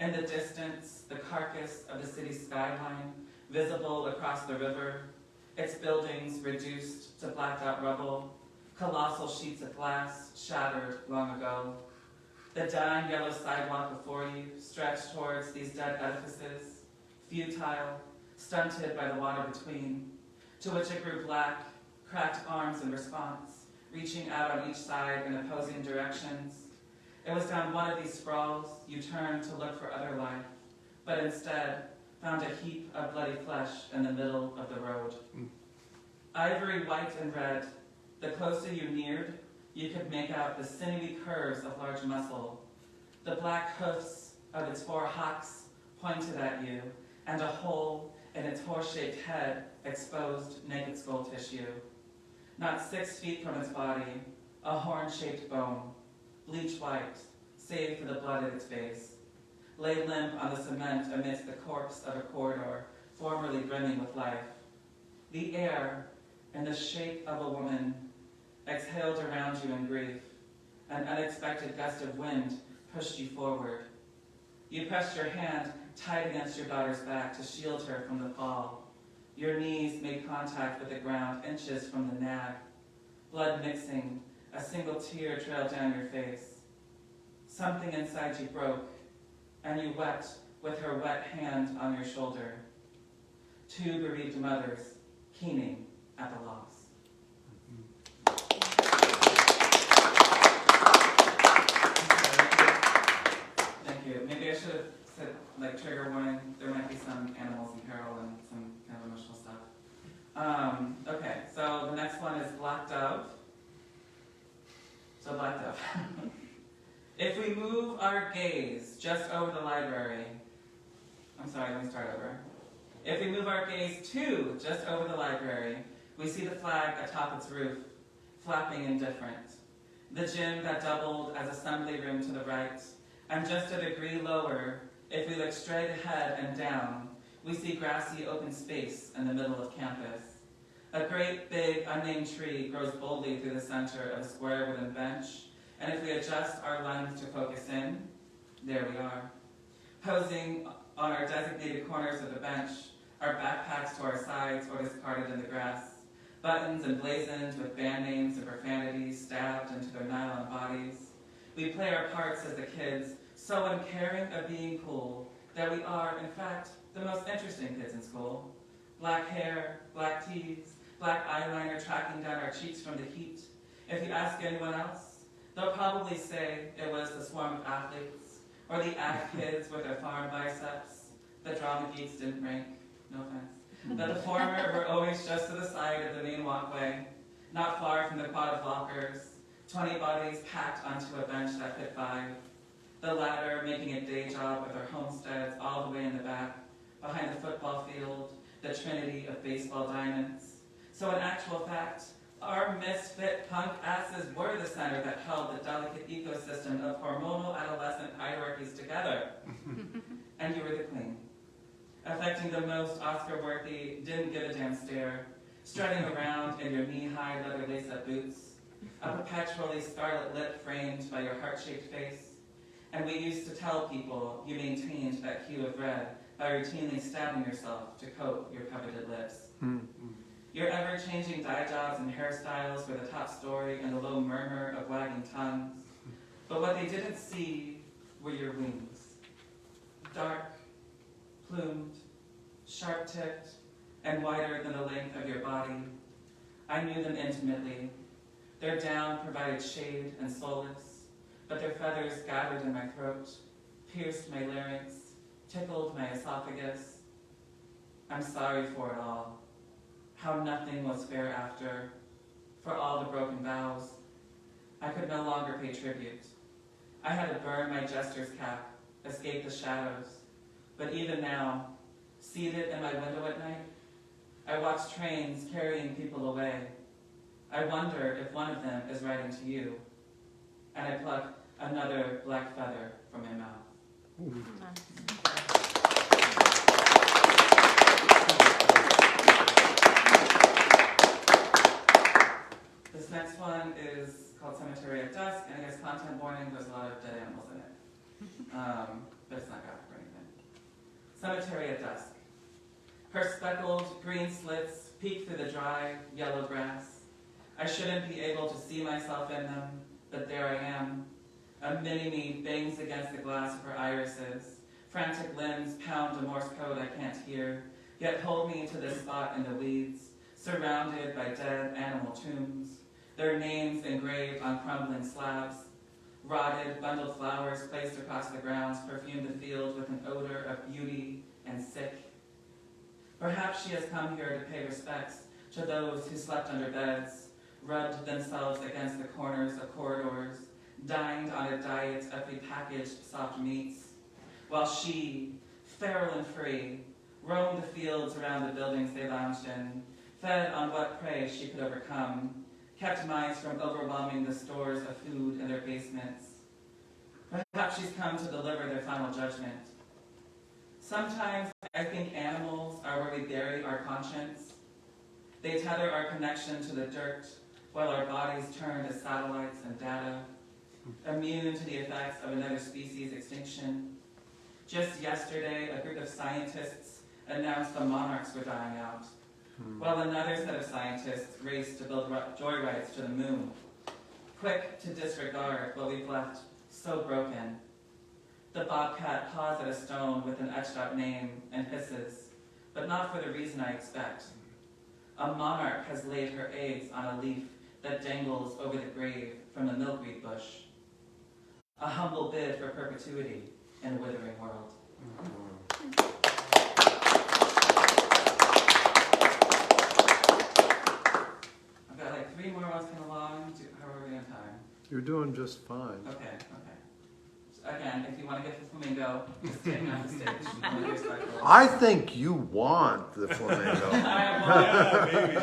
S2: In the distance, the carcass of the city's skyline, visible across the river, its buildings reduced to blacked out rubble, colossal sheets of glass shattered long ago. The dying yellow sidewalk before you stretched towards these dead edifices, futile, stunted by the water between, to which it grew black, cracked arms in response, reaching out on each side in opposing directions. It was down one of these sprawls you turned to look for other life, but instead found a heap of bloody flesh in the middle of the road. Ivory white and red, the closer you neared, you could make out the sinewy curves of large muscle. The black hoofs of its 4 hocks pointed at you, and a hole in its horse-shaped head exposed naked skull tissue. Not 6 feet from its body, a horn-shaped bone, bleach white, save for the blood at its base, lay limp on the cement amidst the corpse of a corridor formerly brimming with life. The air, in the shape of a woman, exhaled around you in grief. An unexpected gust of wind pushed you forward. You pressed your hand tight against your daughter's back to shield her from the fall. Your knees made contact with the ground inches from the nag. Blood mixing, a single tear trailed down your face. Something inside you broke, and you wept with her wet hand on your shoulder. 2 bereaved mothers, keening at the loss. Thank you. Maybe I should have said, like, trigger warning, there might be some animals in peril and some kind of emotional stuff. Okay, so the next one is Black Dove. So Black Dove. If we move our gaze just over the library, I'm sorry, let me start over. If we move our gaze to just over the library, we see the flag atop its roof, flapping indifferent. The gym that doubled as assembly room to the right, and just a degree lower, if we look straight ahead and down, we see grassy open space in the middle of campus. A great big unnamed tree grows boldly through the center of a square wooden bench, and if we adjust our lens to focus in, there we are. Posing on our designated corners of the bench, our backpacks to our sides or discarded in the grass, buttons emblazoned with band names and profanities stabbed into their nylon bodies. We play our parts as the kids, so uncaring of being cool, that we are, in fact, the most interesting kids in school. Black hair, black tees, black eyeliner tracking down our cheeks from the heat. If you ask anyone else, they'll probably say it was the swarm of athletes, or the ag kids with their farm biceps. The drama geeks didn't rank, no offense. That the former were always just to the side of the main walkway, not far from the quad of lockers, 20 bodies packed onto a bench that fit 5. The latter making a day job with their homesteads all the way in the back, behind the football field, the trinity of baseball diamonds. So in actual fact, our misfit punk asses were the center that held the delicate ecosystem of hormonal adolescent hierarchies together. And you were the queen. Affecting the most Oscar-worthy, didn't give a damn stare, strutting around in your knee-high leather lace-up boots, a perpetually scarlet lip framed by your heart-shaped face. And we used to tell people you maintained that hue of red by routinely stabbing yourself to coat your coveted lips. Your ever-changing dye jobs and hairstyles were the top story and the low murmur of wagging tongues. But what they didn't see were your wings. Dark, plumed, sharp-tipped, and wider than the length of your body. I knew them intimately. Their down provided shade and solace, but their feathers gathered in my throat, pierced my larynx, tickled my esophagus. I'm sorry for it all. How nothing was fair after, for all the broken vows. I could no longer pay tribute. I had to burn my jester's cap, escape the shadows. But even now, seated in my window at night, I watch trains carrying people away. I wonder if one of them is writing to you. And I pluck another black feather from my mouth. This next one is called Cemetery at Dusk, and I guess content warning, there's a lot of dead animals in it. but it's not graphic or anything. Cemetery at dusk. Her speckled green slits peek through the dry, yellow grass. I shouldn't be able to see myself in them, but there I am. A mini-me bangs against the glass of her irises. Frantic limbs pound a Morse code I can't hear, yet hold me to this spot in the weeds, surrounded by dead animal tombs, their names engraved on crumbling slabs. Rotted, bundled flowers placed across the grounds perfume the field with an odor of beauty and sick. Perhaps she has come here to pay respects to those who slept under beds, rubbed themselves against the corners of corridors, dined on a diet of prepackaged soft meats, while she, feral and free, roamed the fields around the buildings they lounged in, fed on what prey she could overcome, kept mice from overwhelming the stores of food in their basements. Perhaps she's come to deliver their final judgment. Sometimes I think animals are where we bury our conscience. They tether our connection to the dirt while our bodies turn to satellites and data, immune to the effects of another species' extinction. Just yesterday, a group of scientists announced the monarchs were dying out, while another set of scientists raced to build joyrides to the moon, quick to disregard what we've left so broken. The bobcat paws at a stone with an etched-out name and hisses, but not for the reason I expect. A monarch has laid her eggs on a leaf that dangles over the grave from the milkweed bush. A humble bid for perpetuity in a withering world. I've got like 3 more ones coming along. How are we on time?
S6: You're doing just fine.
S2: Okay. So again, if you want to get the flamingo, just take me off the stage.
S6: I think you want the flamingo.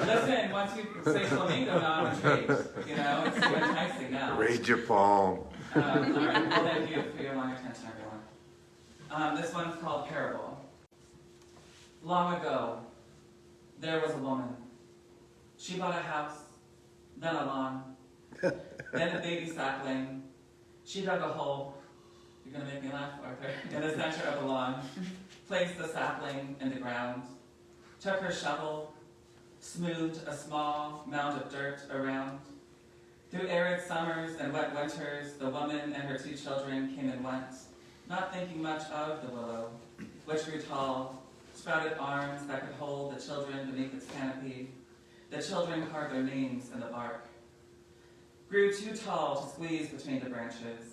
S2: Listen, once you say flamingo, now I'm intrigued. You know, it's too enticing now.
S6: Read your poem.
S2: All right, well, thank you for your long attention, everyone. This one's called Parable. Long ago, there was a woman. She bought a house, then a lawn, then a baby sapling. She dug a hole. You're going to make me laugh, Arthur. In the center of the lawn, placed the sapling in the ground, took her shovel, smoothed a small mound of dirt around. Through arid summers and wet winters, the woman and her 2 children came and went, not thinking much of the willow, which grew tall, sprouted arms that could hold the children beneath its canopy. The children carved their names in the bark. Grew too tall to squeeze between the branches.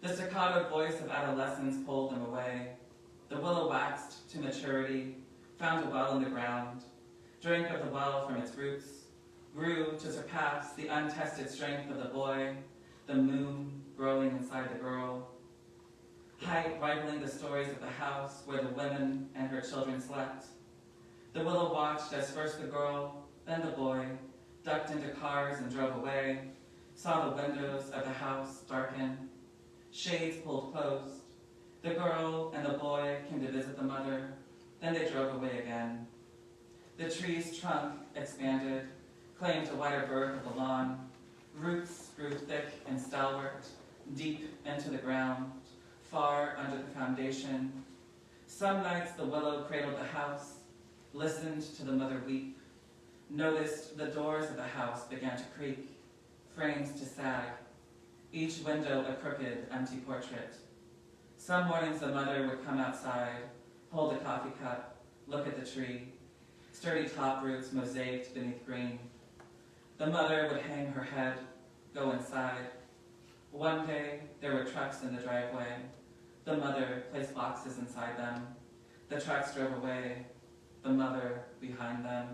S2: The staccato voice of adolescence pulled them away. The willow waxed to maturity, found a well in the ground, drank of the well from its roots, grew to surpass the untested strength of the boy, the moon growing inside the girl. Height rivaling the stories of the house where the women and her children slept. The willow watched as first the girl, then the boy, ducked into cars and drove away, saw the windows of the house darken, shades pulled closed. The girl and the boy came to visit the mother, then they drove away again. The tree's trunk expanded, claimed a wider berth of the lawn. Roots grew thick and stalwart, deep into the ground, far under the foundation. Some nights the willow cradled the house, listened to the mother weep, noticed the doors of the house began to creak, frames to sag, each window a crooked, empty portrait. Some mornings the mother would come outside, hold a coffee cup, look at the tree, sturdy top roots mosaiced beneath green. The mother would hang her head, go inside. One day, there were trucks in the driveway. The mother placed boxes inside them. The trucks drove away, the mother behind them.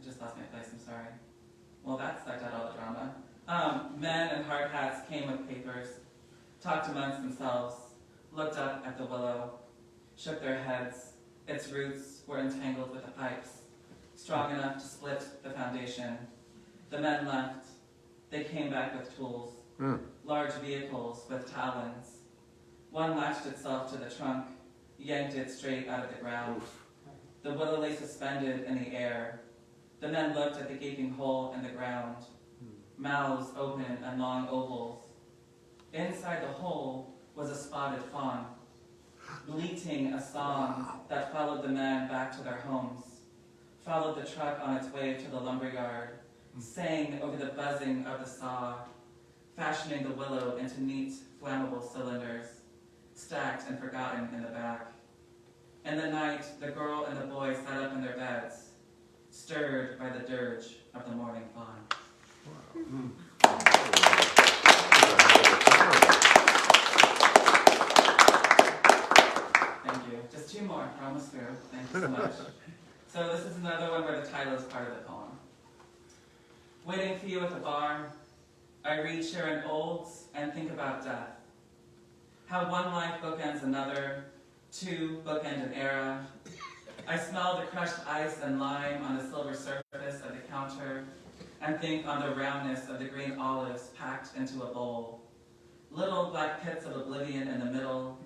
S2: I just lost my place, I'm sorry. Well, that sucked out all the drama. Men in hard hats came with papers, talked amongst themselves, looked up at the willow, shook their heads. Its roots were entangled with the pipes, strong enough to split the foundation. The men left. They came back with tools, large vehicles with talons. One latched itself to the trunk, yanked it straight out of the ground. The willow lay suspended in the air. The men looked at the gaping hole in the ground, mouths open and long ovals. Inside the hole was a spotted fawn, bleating a song that followed the men back to their homes, followed the truck on its way to the lumberyard, sang over the buzzing of the saw, fashioning the willow into neat, flammable cylinders, stacked and forgotten in the back. In the night, the girl and the boy sat up in their beds, stirred by the dirge of the morning fawn. Thank you. Just two more, we're almost through. Thank you so much. So this is another one where the title is part of the poem. Waiting for you at the bar, I read Sharon Olds and think about death. How one life bookends another, two bookend an era. I smell the crushed ice and lime on the silver surface of the counter and think on the roundness of the green olives packed into a bowl. Little black pits of oblivion in the middle.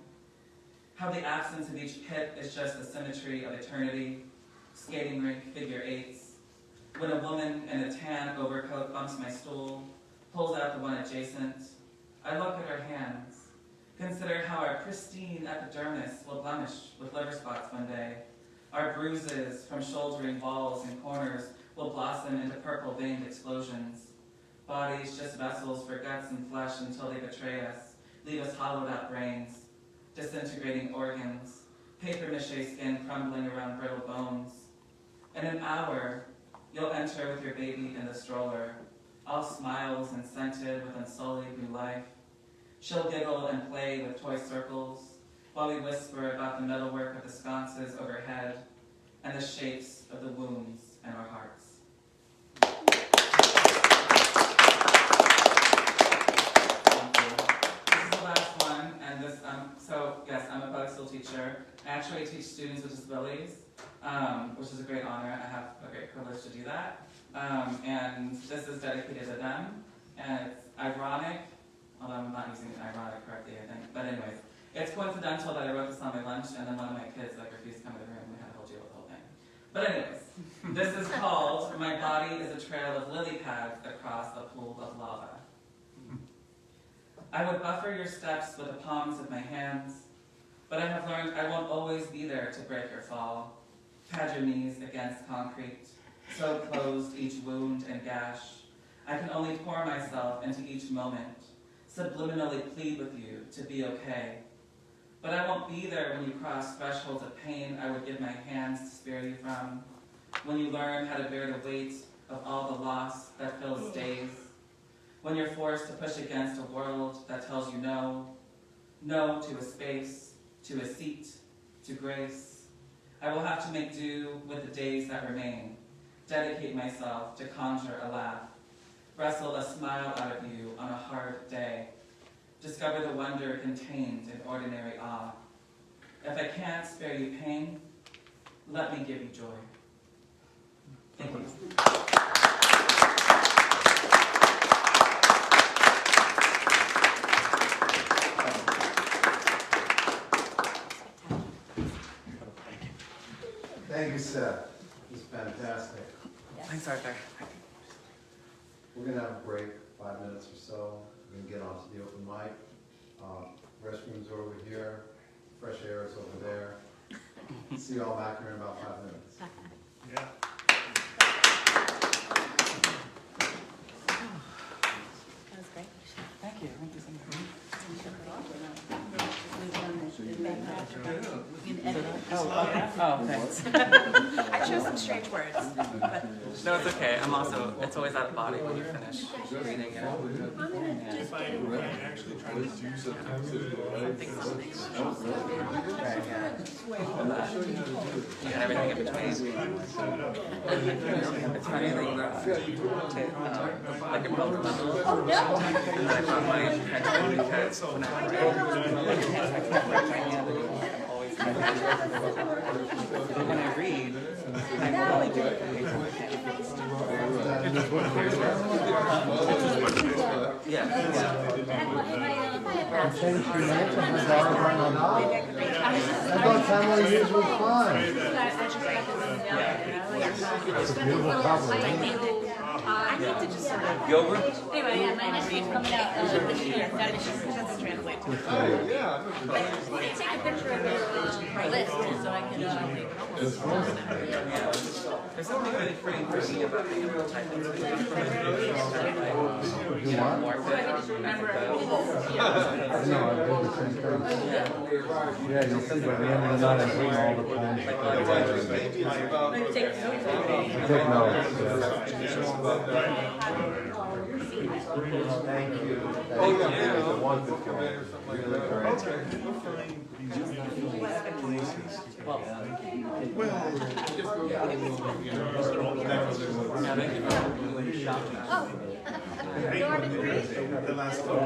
S2: How the absence of each pit is just the symmetry of eternity. Skating rink figure eights. When a woman in a tan overcoat bumps my stool, pulls out the one adjacent, I look at her hands. Consider how our pristine epidermis will blemish with liver spots one day. Our bruises from shouldering walls and corners will blossom into purple veined explosions. Bodies just vessels for guts and flesh until they betray us, leave us hollowed out brains, disintegrating organs, paper mache skin crumbling around brittle bones. In an hour, you'll enter with your baby in the stroller, all smiles and scented with unsullied new life. She'll giggle and play with toy circles, while we whisper about the metalwork of the sconces overhead and the shapes of the wounds in our hearts. Thank you. This is the last one, and this, so yes, I'm a public school teacher. I actually teach students with disabilities, which is a great honor. I have a great privilege to do that. And this is dedicated to them, and it's ironic, although I'm not using ironic correctly, I think. But anyways, it's coincidental that I wrote this on my lunch, and then one of my kids refused to come to the room. We had a whole deal with the whole thing. But anyways, this is called "My Body is a Trail of Lily Pads Across a Pool of Lava." I would buffer your steps with the palms of my hands, but I have learned I won't always be there to break or fall. Pad your knees against concrete, so closed each wound and gash. I can only pour myself into each moment, subliminally plead with you to be okay. But I won't be there when you cross thresholds of pain I would give my hands to spare you from, when you learn how to bear the weight of all the loss that fills days, when you're forced to push against a world that tells you no, no to a space, to a seat, to grace. I will have to make do with the days that remain, dedicate myself to conjure a laugh, wrestle a smile out of you on a hard day, discover the wonder contained in ordinary awe. If I can't spare you pain, let me give you joy. Thank you.
S4: Thank you, Seth. This is fantastic.
S2: Thanks, Arthur.
S4: We're gonna have a break, 5 minutes or so. We're gonna get on to the open mic. Restrooms are over here, fresh air is over there. See you all back here in about 5 minutes.
S3: Yeah.
S1: That was great.
S2: Thank you. Thank you so much. Oh, thanks.
S7: I chose some strange words, but
S2: No, it's okay. It's always out of body when you finish reading it.
S3: If I actually try to do something,
S2: Right, yeah. And everything in between. It's funny that you wrote like a build level. And I brought my pen because when I write, I can't write my hand. But when I read, I can only do it from page to page.
S4: I thought family years were fun.
S7: I just got this email,
S4: That's a beautiful cover.
S7: I named it I need to just sort of.
S8: Yogurt?
S7: Anyway, yeah, my next week's coming out this year. That doesn't translate to it.
S3: Yeah.
S7: But let me take a picture of your list so I can make it almost.
S2: There's something really freeing for me about being able to type into the
S4: You want?
S2: more fit.
S4: No, I did the same thing. Yeah, you'll see by the end of the night, I'm putting all the poems.
S7: Take
S4: Take notes.
S3: Thank you.
S4: Oh, yeah. The one that's really great.
S3: The last one.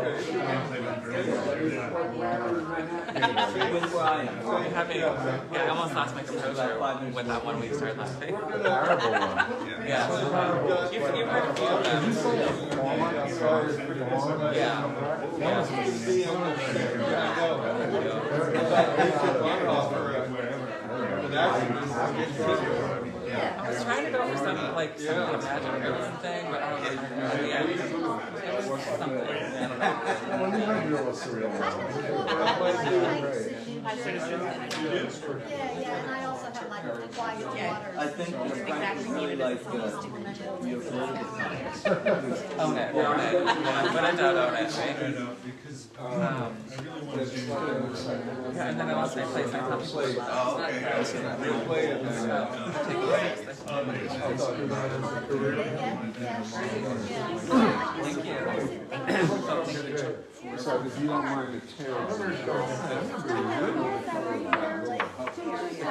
S2: I almost lost my composure with that one we started laughing.
S4: Terrible one.
S2: Yeah. You've heard a few of them. Yeah. I was trying to go for some like some imaginary thing, but I don't really know. Yeah. It was something. I don't know.
S4: When you have real surreal.
S1: Yeah, and I also have like quiet water.
S8: I think it's really like
S2: Own it. But I don't own it, right?
S3: Because
S2: Yeah, and then I lost my place. I thought people were Thank you.
S4: So if you don't mind the chair.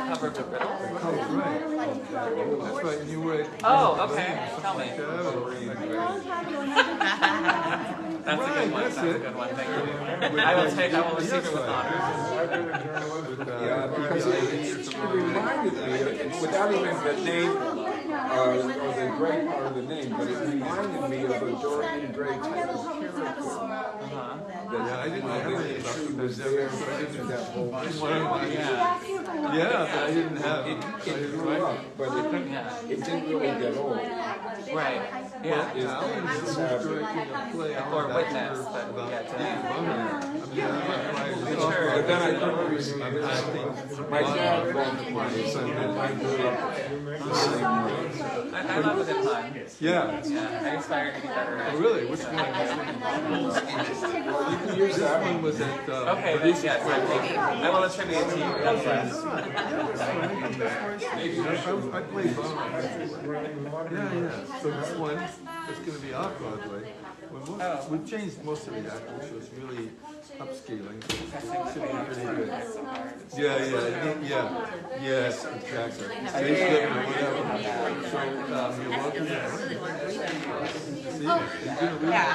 S2: Cover of the riddle.
S3: that's right, you were.
S2: Oh, okay. Tell me. That's a good one. That's a good one. Thank you. I will receive it with honor.
S9: Because it reminded me, without even the name, or the great part of the name, but it reminded me of a Dorian Gray type of character.
S3: Yeah, I didn't know anything about
S9: She was there, but I didn't that whole.
S3: Yeah, but I didn't have.
S9: It grew up, but it didn't really get old.
S2: Right. Yeah.
S3: Yeah, I was just directing a play.
S2: Or witness, but
S3: Sure.
S9: But then I couldn't receive my dad bought the play, so then I grew up the same way.
S2: I love a good pun.
S3: Yeah.
S2: Yeah. I aspire to be better at
S3: Oh, really? Which one?
S9: You can use that
S3: One
S9: one.
S3: was at.
S2: Okay, then yes, I will attribute to you.
S3: I played both. Yeah. So this one is going to be off Broadway. We've changed most of the actors, so it's really upscaling. It's pretty good. Yeah. Yes, exactly. Spaceship or whatever. So you're welcome. See, you're gonna read Yeah.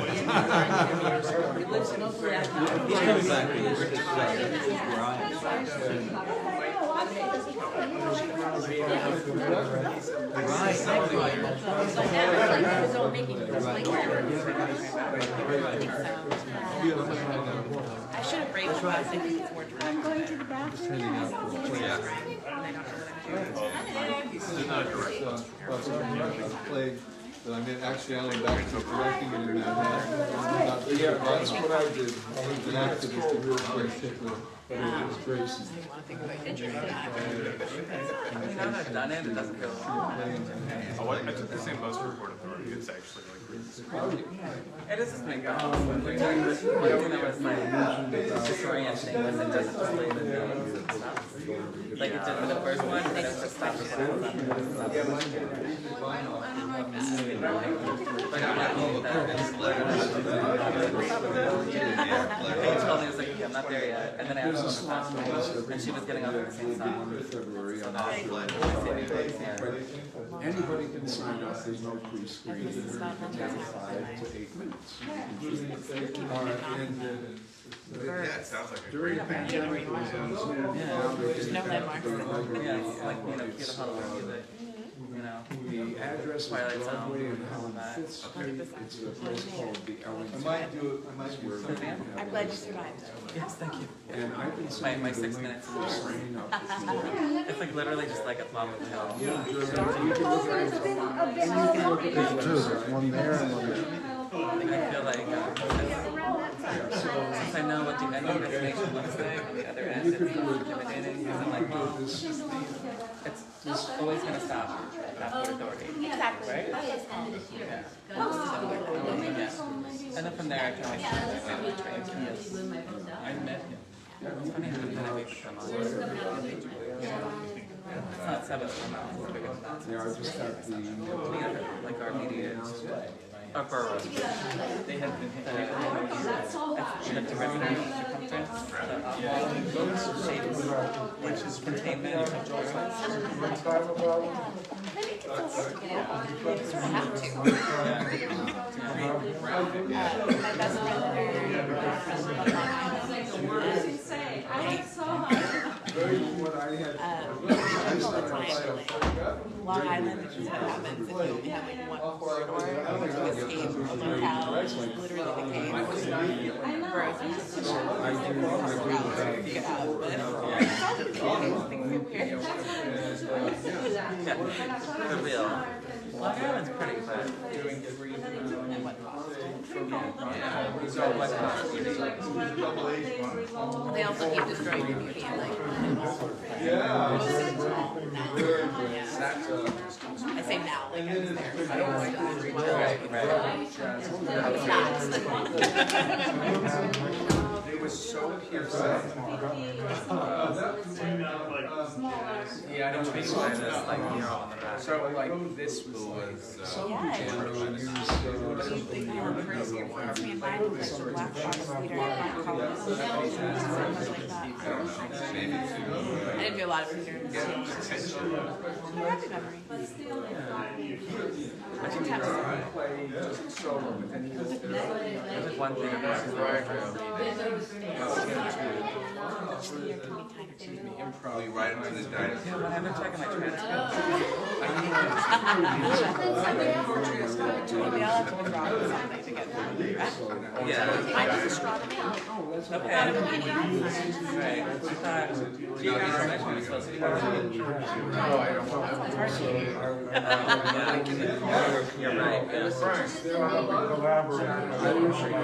S8: He's coming back.
S7: I should have braved about thinking before
S1: I'm going to the bathroom.
S3: Play that I'm in, actually I only back to directing it in Manhattan.
S9: Yeah, that's what I did.
S3: An activist, a real great stickler.
S9: But it was Gracie.
S2: Now that I've done it, it doesn't feel
S3: Oh, I took the same bus report authority. It's actually like
S2: It is just my God. When we're doing this, one thing that was like disorienting was it doesn't display the names and stuff. Like it did for the first one, and it's just stuff that was But I'm not old that They told me, it was like, okay, I'm not there yet. And then I asked her to pass away, and she was getting up at the same time.
S9: February.
S2: So that's
S9: Anybody can sign up, there's no pre-screening, it takes 5 to 8 minutes.
S3: Yeah, it sounds like a
S9: During the pandemic, it was on Zoom. Now they're
S7: There's no landmarks.
S2: Yeah, it's like, you know, cute Halloween music.
S10: you know,
S9: The address is
S10: Twilight Zone,
S9: Broadway and
S10: all
S9: Howard
S10: that.
S9: Fifth Street. It's a place called the
S3: I
S9: Ellington.
S3: might do something.
S7: I'm glad you survived.
S10: Yes, thank you.
S9: And I can send
S10: My
S9: you the
S10: 6
S9: link
S10: minutes
S9: for the sign up if you want.
S10: It's like literally just like a top of the hill.
S9: You can look at
S6: There's two, there's one there and one there.
S10: Like, I feel like since I know what the ending destination looks like, on the other end it's intimidating because I'm like, well, it's always going to stop at Port Authority.
S7: Exactly.
S10: Right?
S5: By its end of this year.
S10: Yeah.
S5: Go.
S10: Yeah. And then from there I can like,
S5: When my book's out.
S10: I met him. It's funny how kind of we become on. It's not Sabbath from us.
S9: Yeah, I just have the.
S10: Like our media our boroughs. They have been the resident circumference, which is containment.
S7: Maybe you can still work together. You sort of have to. My best friend
S9: What I had.
S7: all the time, like, Long Island, which is what happens if you only have like one corridor to escape a locale, which literally the case. Whereas you just get out, but it's all the case, things get weird.
S10: For real. Long Island's pretty, but
S7: And what cost? They also keep destroying your beauty and like I say now, like I was there. I don't know
S9: It was so piercing.
S10: yeah, I don't think so. Like, you know, on the back.
S9: So like this was like.
S7: Yeah. They were crazy for me and mine was like Black Box Theater at college. Like that. I didn't do a lot of theater. Happy memory.
S10: I think
S9: Play just solo, but then he was.
S10: there's like one thing about his wardrobe.
S3: Probably right into the dining
S10: Well, I've been checking my transcripts.
S7: We all have to withdraw from something to get through.
S10: Yeah.
S7: I just straw them out.
S10: Okay. Right. I thought the information was supposed to be part of it. You're right. It was first. You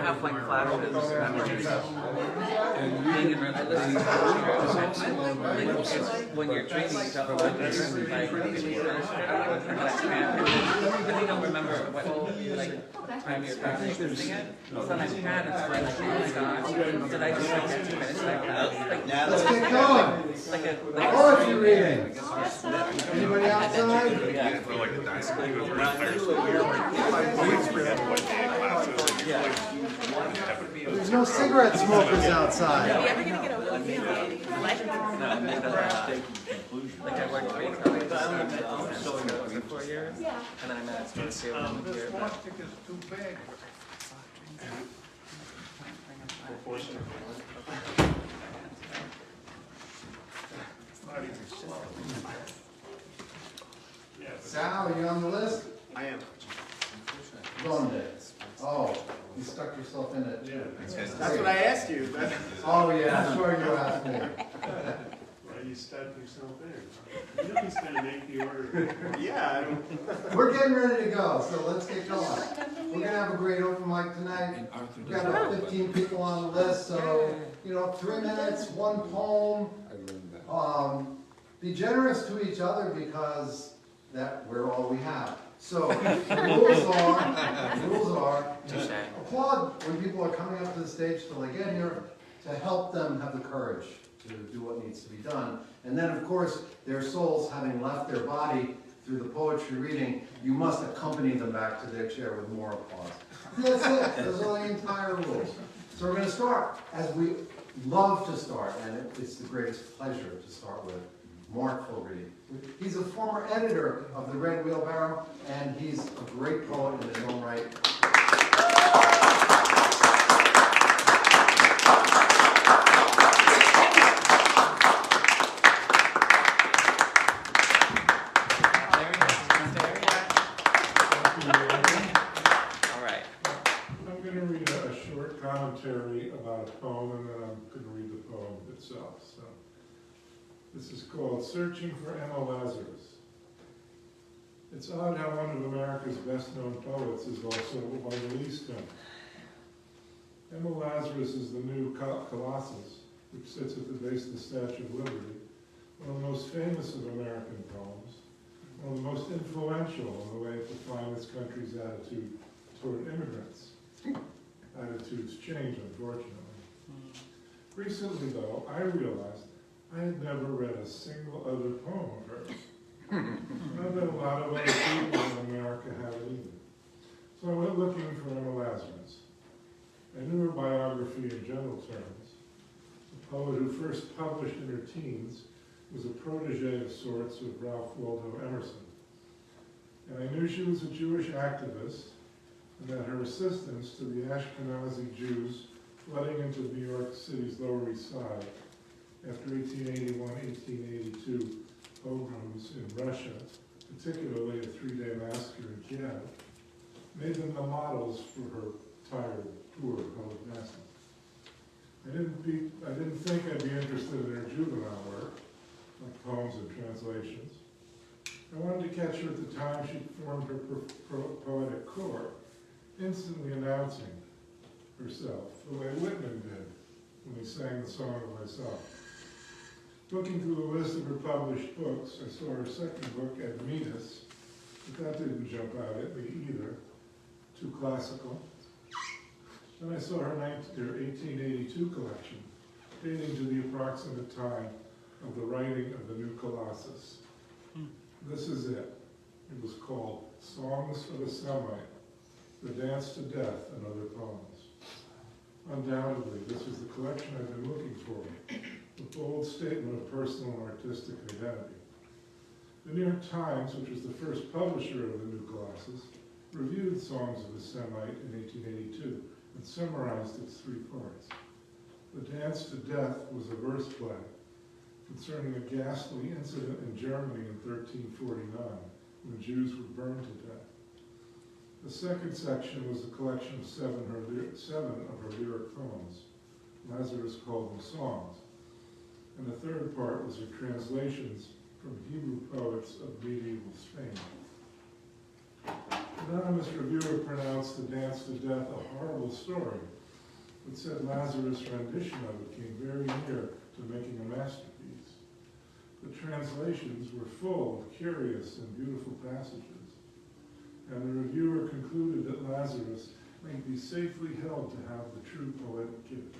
S10: have like flashes memories and being in religious when you're dreaming, you don't remember like you don't remember what like time you're practicing it. So then I had it's like, oh my gosh, did I just like get to finish that class? Like,
S4: Let's get going.
S10: like a
S4: Poetry reading. Anybody outside? There's no cigarette smokers outside.
S7: Are you ever gonna get over the feeling?
S10: like I worked retail for 4 years, and then I managed to stay with them here.
S4: Sal, are you on the list?
S11: I am.
S4: Donde? Oh, you stuck yourself in it too.
S11: That's what I asked you.
S4: Oh, yeah, sure you asked me.
S11: Well, you stuck yourself in. You know he's gonna make the order. Yeah.
S4: We're getting ready to go, so let's get going. We're gonna have a great open mic tonight. We've got about 15 people on the list, so, 3 minutes, one poem.
S9: I learned that.
S4: Be generous to each other because we're all we have. So the rules are, applaud when people are coming up to the stage till they get here to help them have the courage to do what needs to be done. And then, of course, their souls having left their body through the poetry reading, you must accompany them back to their chair with more applause. That's it. Those are the entire rules. So we're going to start as we love to start, and it's the greatest pleasure to start with Mark Fogarty. He's a former editor of the Red Wheelbarrow, and he's a great poet in his own right.
S12: commentary about a poem, and then I'm going to read the poem itself. So this is called Searching for Emma Lazarus. It's odd how one of America's best-known poets is also one of the least known. Emma Lazarus is the new Colossus, which sits at the base of the Statue of Liberty, one of the most famous of American poems, one of the most influential in the way it defined this country's attitude toward immigrants. Attitudes change, unfortunately. Recently, though, I realized I had never read a single other poem of hers. I bet a lot of other people in America haven't either. So I went looking for Emma Lazarus. I knew her biography in general terms. The poet who first published in her teens was a protege of sorts of Ralph Waldo Emerson. And I knew she was a Jewish activist, and that her assistance to the Ashkenazi Jews flooding into New York City's Lower East Side after 1881-1882 pogroms in Russia, particularly a three-day massacre in Kiev, made them the models for her tired, poor public masses. I didn't think I'd be interested in her juvenile work, like poems and translations. I wanted to catch her at the time she formed her poetic core, instantly announcing herself, the way Whitman did when he sang the Song of Myself. Looking through the list of her published books, I saw her second book, Admetus, but that didn't jump out at me either, too classical. Then I saw her 1882 collection, dating to the approximate time of the writing of the new Colossus. This is it. It was called Songs of a Semite, The Dance to Death, and Other Poems. Undoubtedly, this is the collection I've been looking for, a bold statement of personal and artistic identity. The New York Times, which was the first publisher of the new Colossus, reviewed Songs of a Semite in 1882 and summarized its three parts. The Dance to Death was a verse play concerning a ghastly incident in Germany in 1349 when Jews were burned to death. The second section was a collection of seven of her lyric poems. Lazarus called them songs. And the third part was her translations from Hebrew poets of medieval Spain. An anonymous reviewer pronounced The Dance to Death a horrible story, but said Lazarus' rendition of it came very near to making a masterpiece. The translations were full of curious and beautiful passages, and the reviewer concluded that Lazarus might be safely held to have the true poetic gift.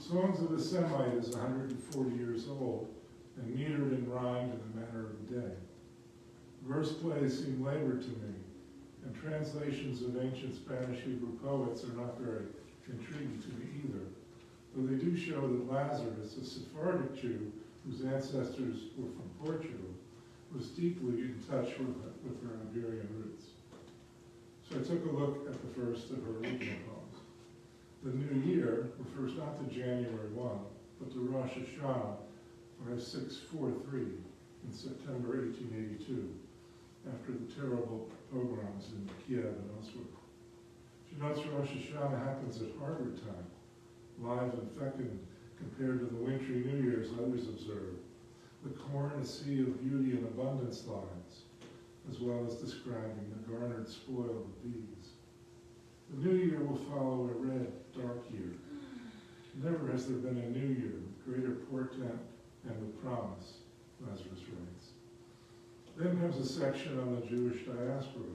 S12: Songs of a Semite is 140 years old and metered and rhymed in the manner of the day. Verse plays seem labored to me, and translations of ancient Spanish Hebrew poets are not very intriguing to me either, though they do show that Lazarus, a Sephardic Jew whose ancestors were from Portugal, was deeply in touch with her Iberian roots. So I took a look at the first of her original poems. The New Year refers not to January 1, but to Rosh Hashanah 5643 in September 1882, after the terrible pogroms in Kiev and elsewhere. She notes Rosh Hashanah happens at Harvard time, live and fecund compared to the wintry New Year's others observe. The corn, a sea of beauty and abundance lies, as well as describing the garnered spoil of bees. The new year will follow a red, dark year. Never has there been a new year with greater portent and with promise, Lazarus writes. Then comes a section on the Jewish diaspora,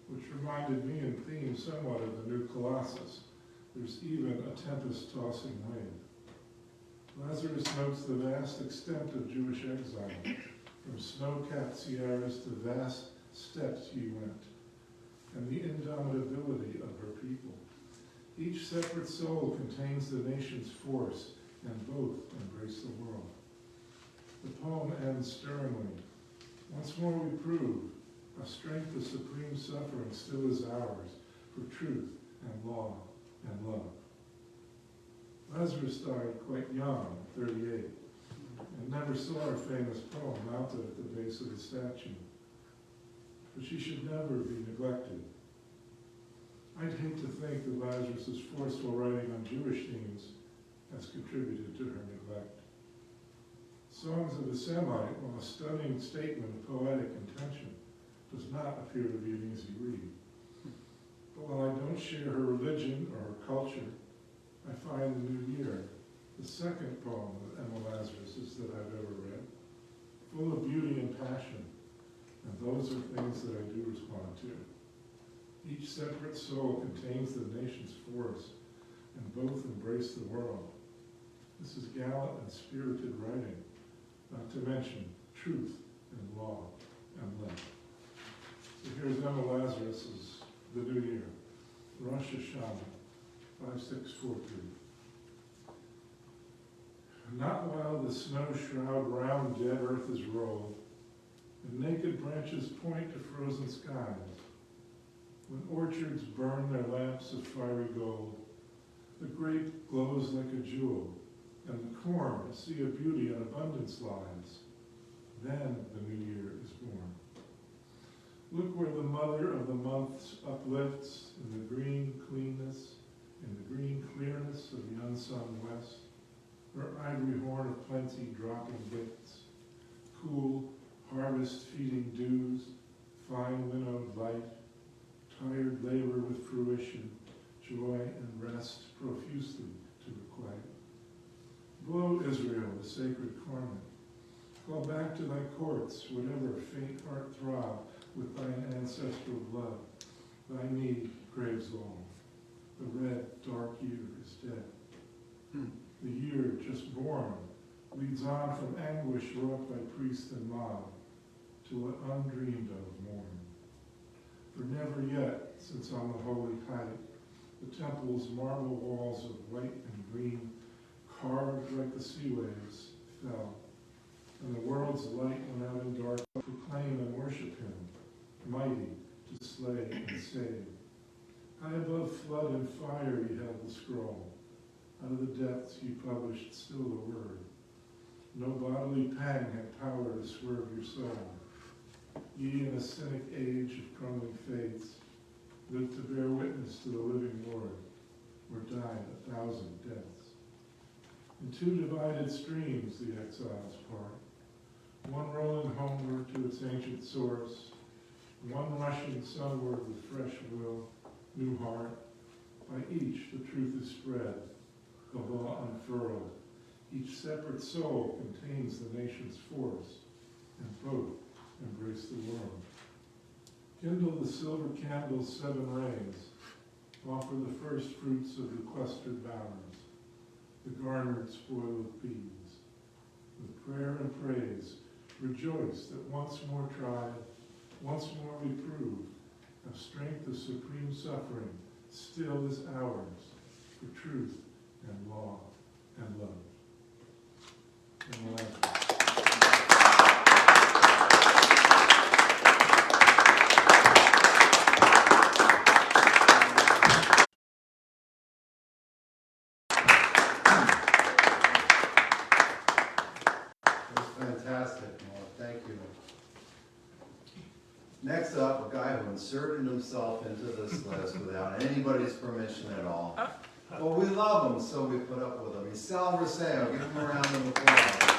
S12: which reminded me in theme somewhat of the new Colossus. There's even a tempest-tossing wave. Lazarus notes the vast extent of Jewish exile, from snow-capped sierras to vast steppes ye went, and the indomitability of her people. Each separate soul contains the nation's force, and both embrace the world. The poem ends sternly. Once more we prove a strength of supreme suffering still is ours, for truth and law and love. Lazarus died quite young, 38, and never saw her famous poem mounted at the base of the statue. But she should never be neglected. I'd hate to think that Lazarus's forceful writing on Jewish themes has contributed to her neglect. Songs of a Semite, while a stunning statement of poetic intention, does not appear to be an easy read. But while I don't share her religion or her culture, I find The New Year, the second poem of Emma Lazarus's that I've ever read, full of beauty and passion, and those are things that I do respond to. Each separate soul contains the nation's force, and both embrace the world. This is gallant and spirited writing, not to mention truth and law and love. So here's Emma Lazarus's The New Year, Rosh Hashanah, 5643. Not while the snow shroud round dead earth is rolled, and naked branches point to frozen skies. When orchards burn their lamps of fiery gold, the grape glows like a jewel, and the corn, a sea of beauty and abundance lies. Then the new year is born. Look where the mother of the months uplifts in the green cleanness, in the green clearness of the unsung west, her ivory horn of plenty dropping gifts, cool harvest-feeding dews, fine winnowed light, tired labor with fruition, joy and rest profusely to requite. Blow, Israel, the sacred cornet. Call back to thy courts whatever faint heart throb with thine ancestral blood. Thy need craves all. The red, dark year is dead. The year just born leads on from anguish wrought by priest and mob to what undreamed of morn. For never yet, since on the holy height, the temple's marble walls of white and green, carved like the sea waves, fell, and the world's light went out in dark to proclaim and worship him, mighty to slay and save. High above flood and fire he held the scroll. Out of the depths he published still the word. No bodily pang had power to swerve your soul. Ye in a cynic age of crumbling faiths lived to bear witness to the living Lord, or died 1,000 deaths. In two divided streams the exiles part, one rolling homeward to its ancient source, one rushing sunward with fresh will, new heart. By each the truth is spread, the law unfurled. Each separate soul contains the nation's force, and both embrace the world. Kindle the silver candle's 7 rays, offer the first fruits of the clustered bowers, the garnered spoil of bees. With prayer and praise, rejoice that once more tried, once more reproved, of strength of supreme suffering still is ours, for truth and law and love. And love.
S4: Fantastic, Noah. Thank you. Next up, a guy who inserted himself into this list without anybody's permission at all. Well, we love him, so we put up with him. He's Sal Rosseo. Give him a round of applause.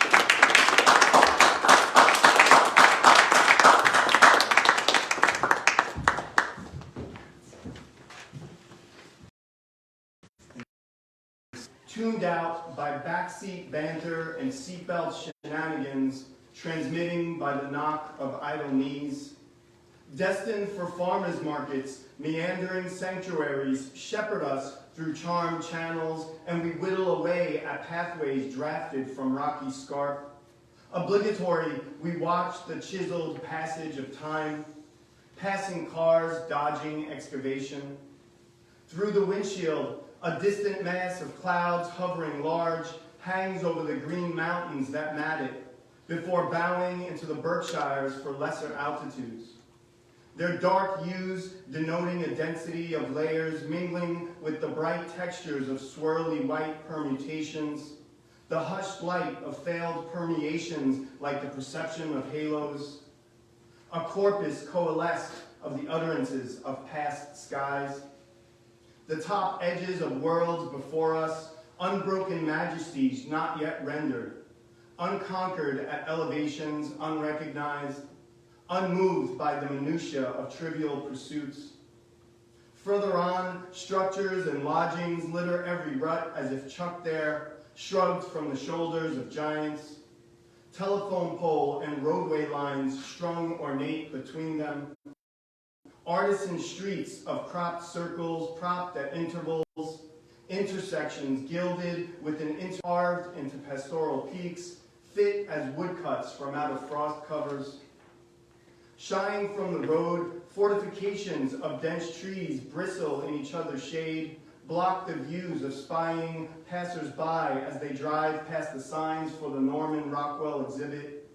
S13: Tuned out by backseat banter and seatbelt shenanigans, transmitting by the knock of idle knees. Destined for farmers' markets, meandering sanctuaries shepherd us through charmed channels, and we whittle away at pathways drafted from rocky scarp. Obligatory, we watch the chiseled passage of time, passing cars dodging excavation. Through the windshield, a distant mass of clouds hovering large hangs over the green mountains that mat it, before bowing into the Berkshires for lesser altitudes. Their dark hues denoting a density of layers mingling with the bright textures of swirly white permutations, the hushed light of failed permeations like the perception of halos, a corpus coalesced of the utterances of past skies. the top edges of worlds before us, unbroken majesties not yet rendered, unconquered at elevations unrecognized, unmoved by the minutiae of trivial pursuits. Further on, structures and lodgings litter every rut as if chucked there, shrugged from the shoulders of giants. Telephone pole and roadway lines strung ornate between them. Artisan streets of cropped circles propped at intervals, intersections gilded with an carved into pastoral peaks, fit as woodcuts from out of frost covers. Shying from the road, fortifications of dense trees bristle in each other's shade, block the views of spying passers-by as they drive past the signs for the Norman Rockwell exhibit.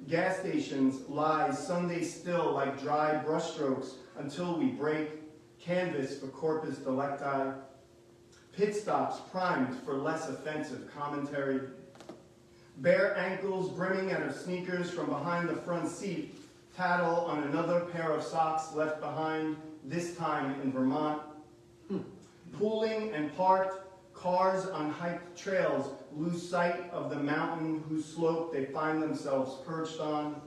S13: Gas stations lie Sunday still like dry brushstrokes until we break, canvas for corpus delicti. Pit stops primed for less offensive commentary. Bare ankles brimming out of sneakers from behind the front seat tattle on another pair of socks left behind, this time in Vermont. Pooling and parked, cars on hiked trails lose sight of the mountain whose slope they find themselves perched on.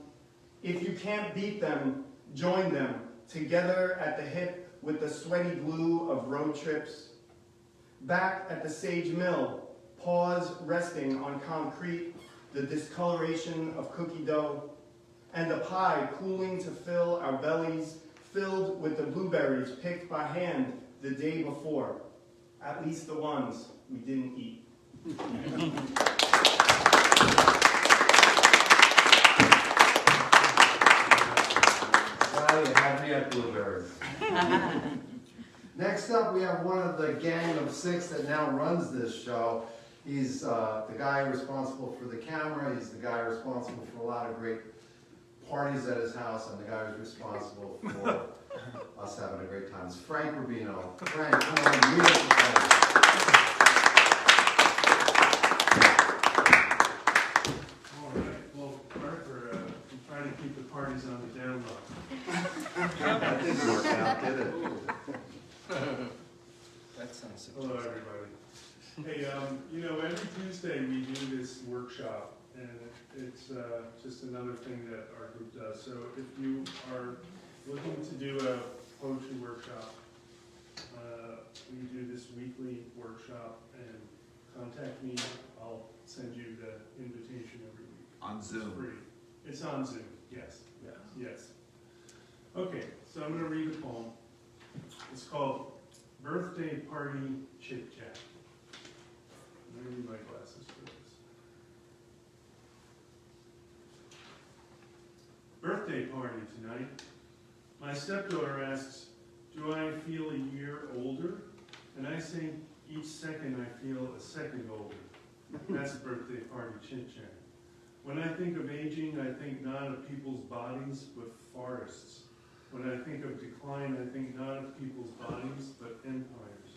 S13: If you can't beat them, join them, together at the hip with the sweaty glue of road trips. Back at the Sage Mill, pause resting on concrete, the discoloration of cookie dough, and a pie cooling to fill our bellies, filled with the blueberries picked by hand the day before, at least the ones we didn't eat.
S4: Well, you had me at blueberries. Next up, we have one of the gang of 6 that now runs this show. He's the guy responsible for the camera. He's the guy responsible for a lot of great parties at his house, and the guy who's responsible for us having a great time. It's Frank Rubino. Frank, come on, read us the play.
S11: All right, well, Arthur, I'm trying to keep the parties on the down low.
S4: That didn't work out, did it?
S10: That sounds
S11: Hello, everybody. Hey, every Tuesday we do this workshop, and it's just another thing that our group does. So if you are looking to do a poetry workshop, we do this weekly workshop, and contact me. I'll send you the invitation every week.
S3: On Zoom.
S11: It's free. It's on Zoom, yes. Yes. Okay, so I'm going to read a poem. It's called Birthday Party Chit Chat. I'm going to need my glasses for this. Birthday party tonight. My stepdaughter asks, do I feel a year older? And I say, each second I feel a second older. That's birthday party chit chat. When I think of aging, I think not of people's bodies, but forests. When I think of decline, I think not of people's bodies, but empires.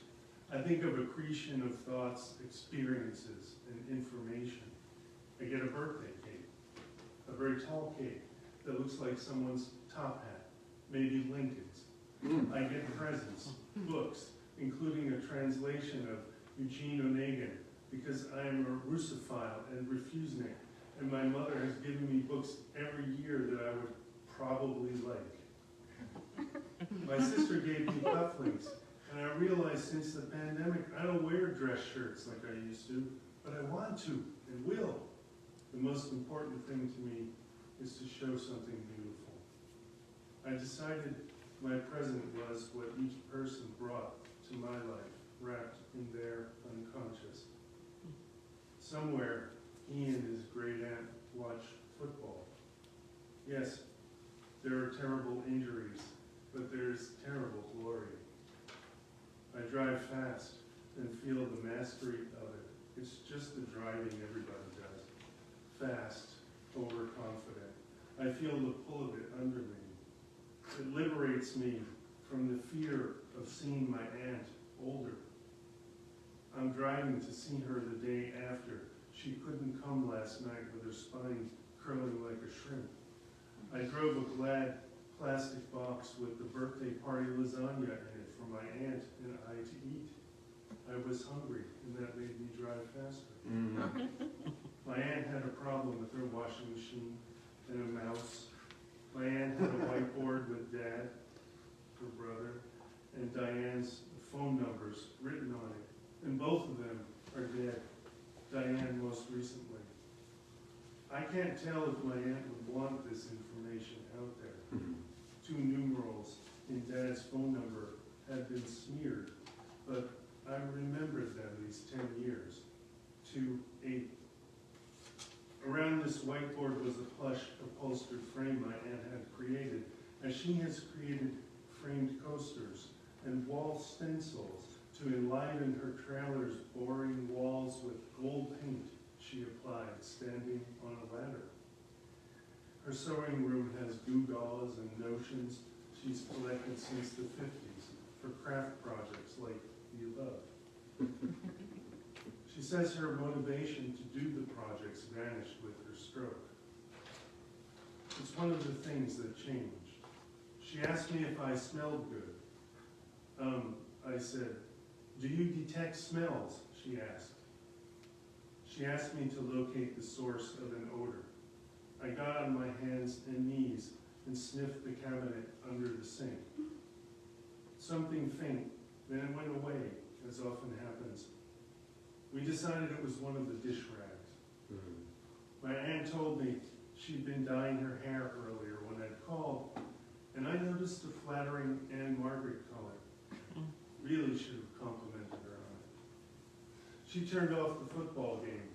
S11: I think of accretion of thoughts, experiences, and information. I get a birthday cake, a very tall cake that looks like someone's top hat, maybe Lincoln's. I get presents, books, including a translation of Eugene Onegin, because I am a Russophile and refusenik, and my mother has given me books every year that I would probably like. My sister gave me cufflinks, and I realized since the pandemic I don't wear dress shirts like I used to, but I want to and will. The most important thing to me is to show something beautiful. I decided my present was what each person brought to my life, wrapped in their unconscious. Somewhere, he and his great aunt watch football. Yes, there are terrible injuries, but there's terrible glory. I drive fast and feel the mastery of it. It's just the driving everybody does. Fast, overconfident. I feel the pull of it under me. It liberates me from the fear of seeing my aunt older. I'm driving to see her the day after. She couldn't come last night with her spine curling like a shrimp. I drove a glad plastic box with the birthday party lasagna in it for for my aunt and I to eat. I was hungry, and that made me drive faster. My aunt had a problem with her washing machine and a mouse. My aunt had a whiteboard with Dad, her brother, and Diane's phone numbers written on it, and both of them are dead. Diane most recently. I can't tell if my aunt would want this information out there. 2 numerals in Dad's phone number had been smeared, but I remembered them these 10 years. 2-8. Around this whiteboard was a plush upholstered frame my aunt had created, as she has created framed coasters and wall stencils to enliven her trailer's boring walls with gold paint she applied standing on a ladder. Her sewing room has gewgaws and notions she's collected since the 50s for craft projects like the above. She says her motivation to do the projects vanished with her stroke. It's one of the things that changed. She asked me if I smelled good. I said, "Do you detect smells?" she asked. She asked me to locate the source of an odor. I got on my hands and knees and sniffed the cabinet under the sink. Something faint, then it went away, as often happens. We decided it was one of the dish rags. My aunt told me she'd been dyeing her hair earlier when I'd called, and I noticed a flattering Anne Margaret color. Really should have complimented her on it. She turned off the football game,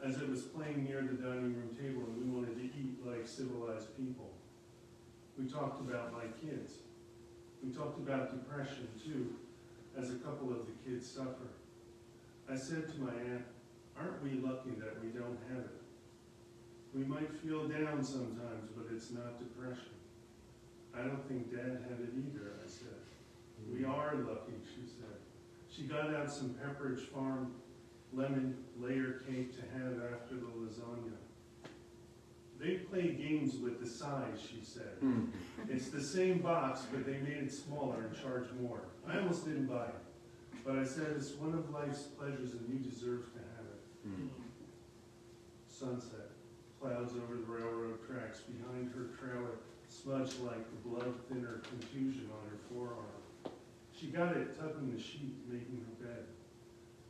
S11: as it was playing near the dining room table and we wanted to eat like civilized people. We talked about my kids. We talked about depression too, as a couple of the kids suffer. I said to my aunt, "Aren't we lucky that we don't have it? We might feel down sometimes, but it's not depression." "I don't think Dad had it either," I said. "We are lucky," she said. She got out some Pepperidge Farm lemon layer cake to have after the lasagna. "They play games with the size," she said. "It's the same box, but they made it smaller and charged more. I almost didn't buy it. But I said, it's one of life's pleasures and you deserve to have it." Sunset. Clouds over the railroad tracks behind her trailer, smudged like the blood-thinner contusion on her forearm. She got it tucking the sheet, making her bed.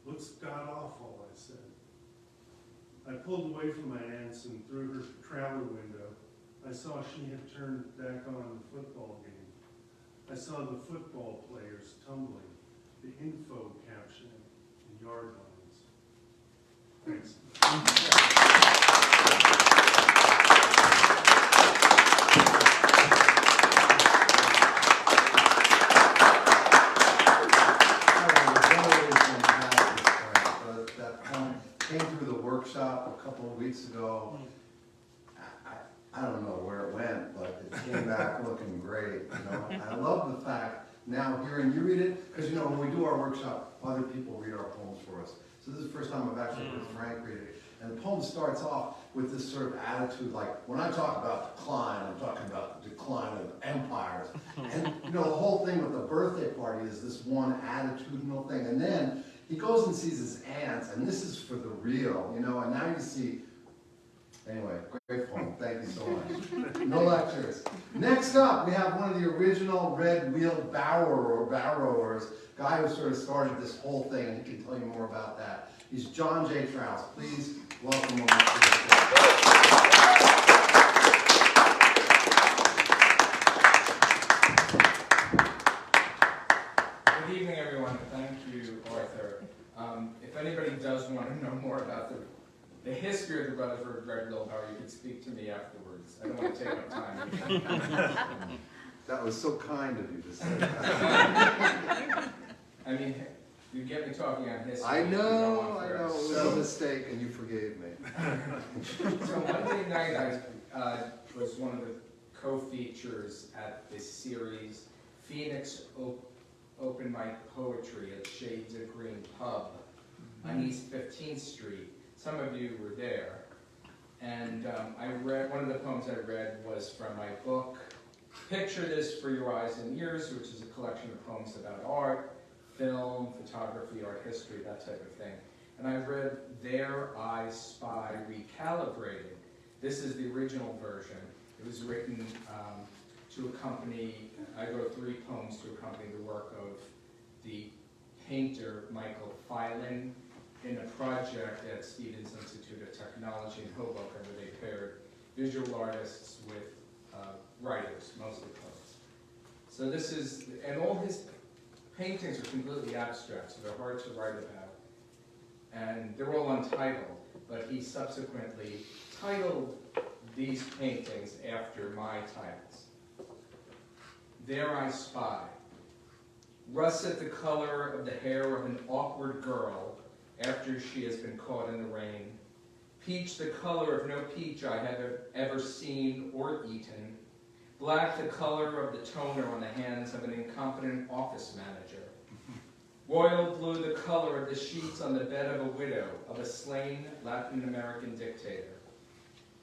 S11: "Looks god-awful," I said. I pulled away from my aunt's and through her trailer window, I saw she had turned back on the football game. I saw the football players tumbling, the info captioning, the yard lines. Thanks.
S4: Workshop a couple of weeks ago. I don't know where it went, but it came back looking great. You know, I love the fact now hearing you read it, because you know when we do our workshop, other people read our poems for us. So this is the first time I've actually heard Frank read it, and the poem starts off with this sort of attitude, like when I talk about decline, I'm talking about the decline of empires, and you know the whole thing with the birthday party is this one attitudinal thing, and then he goes and sees his aunts, and this is for the real, you know, and now you see, anyway, great poem, thank you so much. No lectures. Next up, we have one of the original red wheelbarrowers, guy who sort of started this whole thing, and he can tell you more about that. He's John J. Trouse. Please welcome him up to the stage.
S14: Good evening, everyone. Thank you, Arthur. If anybody does want to know more about the history of the Rutherford Red Wheelbarrow, you can speak to me afterwards. I don't want to take up time.
S4: That was so kind of you to say that.
S14: I mean, you get me talking on history.
S4: I know. It was a mistake, and you forgave me.
S14: So Monday night, I was one of the co-features at this series, Phoenix Open Mic Poetry at Shades of Green Pub on East 15th Street. Some of you were there. And I read, one of the poems I read was from my book, Picture This for Your Eyes and Ears, which is a collection of poems about art, film, photography, art history, that type of thing. And I read There I Spy Recalibrated. This is the original version. It was written to accompany, I wrote 3 poems to accompany the work of the painter Michael Phelan in a project at Stevens Institute of Technology in Hoboken, where they paired visual artists with writers, mostly poets. So this is, and all his paintings are completely abstract, so they're hard to write about. And they're all untitled, but he subsequently titled these paintings after my titles. There I Spy. Russet the color of the hair of an awkward girl after she has been caught in the rain. Peach the color of no peach I have ever seen or eaten. Black the color of the toner on the hands of an incompetent office manager. Royal blue the color of the sheets on the bed of a widow of a slain Latin American dictator.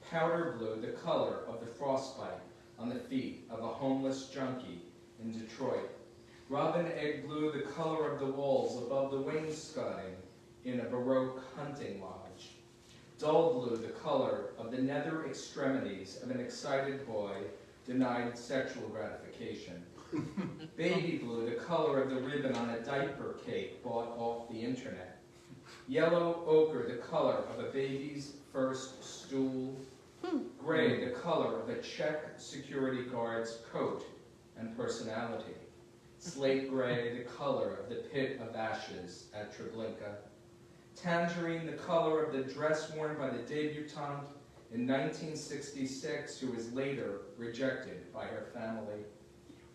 S14: Powder blue the color of the frostbite on the feet of a homeless junkie in Detroit. Robin egg blue the color of the walls above the wainscoting in a Baroque hunting lodge. Dull blue the color of the nether extremities of an excited boy denied sexual gratification. Baby blue the color of the ribbon on a diaper cake bought off the internet. Yellow ochre the color of a baby's first stool. Gray the color of a Czech security guard's coat and personality. Slate gray the color of the pit of ashes at Treblinka. Tangerine the color of the dress worn by the debutante in 1966 who was later rejected by her family.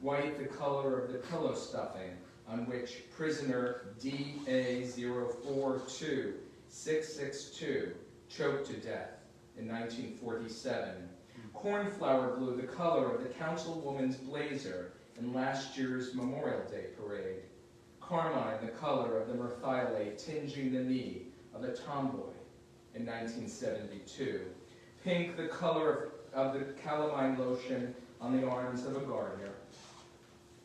S14: White the color of the pillow stuffing on which prisoner DA042662 choked to death in 1947. Cornflower blue the color of the councilwoman's blazer in last year's Memorial Day parade. Carmine the color of the merthiolate tinging the knee of a tomboy in 1972. Pink the color of the calamine lotion on the arms of a gardener.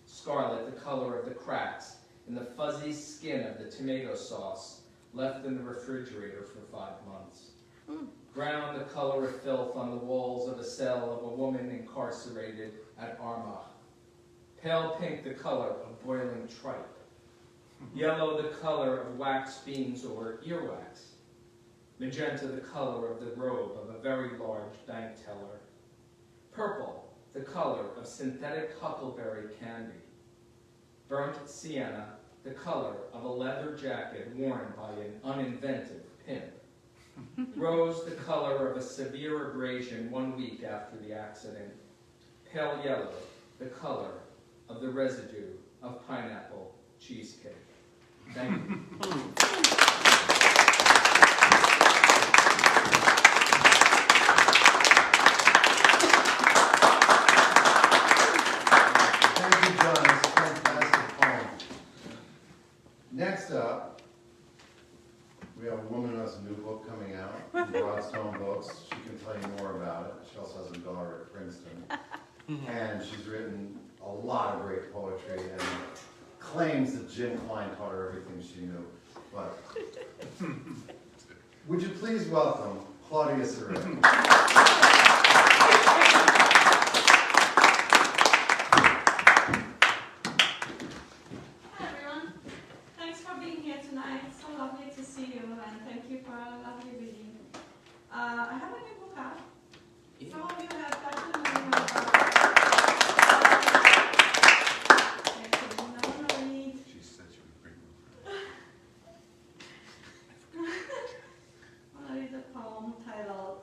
S14: Scarlet the color of the cracks in the fuzzy skin of the tomato sauce left in the refrigerator for 5 months. Brown the color of filth on the walls of a cell of a woman incarcerated at Armagh. Pale pink the color of boiling tripe. Yellow the color of wax beans or earwax. Magenta the color of the robe of a very large bank teller. Purple the color of synthetic huckleberry candy. Burnt sienna the color of a leather jacket worn by an uninventive pimp. Rose the color of a severe abrasion 1 week after the accident. Pale yellow the color of the residue of pineapple cheesecake. Thank you.
S4: Thank you, John. It's a fantastic poem. Next up, we have a woman who has a new book coming out from Broadstone Books. She can tell you more about it. She also has a daughter at Princeton. And she's written a lot of great poetry and claims that Jim Klein taught her everything she knew. But would you please welcome Claudia Serrett.
S15: Hi everyone. Thanks for being here tonight. It's so lovely to see you and thank you for a lovely reading. I have a new book out. Some of you have gotten my
S3: She said she would bring them.
S15: I want to read a poem titled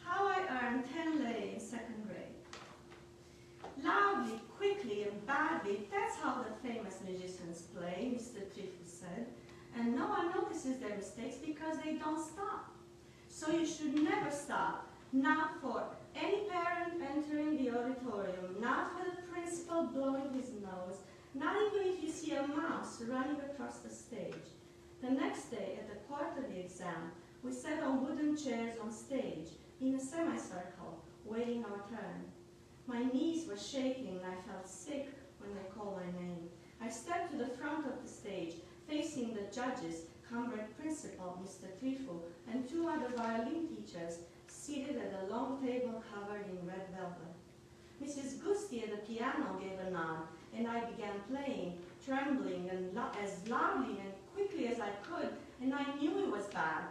S15: How I Earned 10 Lei in Second Grade. Loudly, quickly, and badly, that's how the famous musicians play, Mr. Trifle said, and no one notices their mistakes because they don't stop. So you should never stop, not for any parent entering the auditorium, not for the principal blowing his nose, not even if you see a mouse running across the stage. The next day, at the quarterly exam, we sat on wooden chairs on stage, in a semicircle, waiting our turn. My knees were shaking and I felt sick when they called my name. I stepped to the front of the stage, facing the judges, comrade principal, Mr. Trifu, and 2 other violin teachers seated at a long table covered in red velvet. Mrs. Gusti at the piano gave a nod, and I began playing, trembling and as loudly and quickly as I could, and I knew it was bad,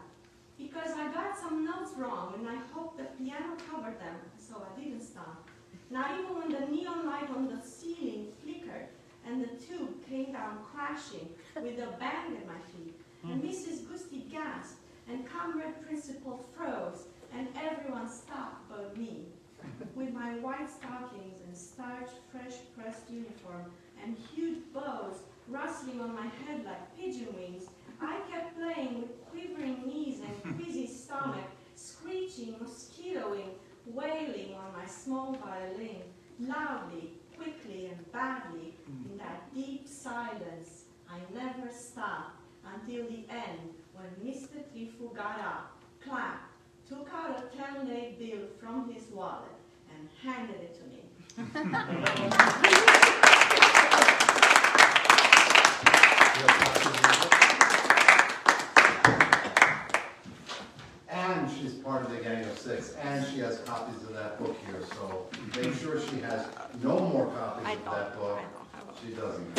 S15: because I got some notes wrong, and I hoped the piano covered them, so I didn't stop. Not even when the neon light on the ceiling flickered, and the tube came down crashing with a bang at my feet, and Mrs. Gusti gasped, and comrade principal froze, and everyone stopped but me. With my white stockings and starched, fresh-pressed uniform, and huge bows rustling on my head like pigeon wings, I kept playing with quivering knees and queasy stomach, screeching, mosquitoing, wailing on my small violin, loudly, quickly, and badly, in that deep silence. I never stopped until the end, when Mr. Trifu got up, clapped, took out a 10-lei bill from his wallet, and handed it to me.
S4: And she's part of the Gang of Six, and she has copies of that book here, so make sure she has no more copies of that book. She doesn't.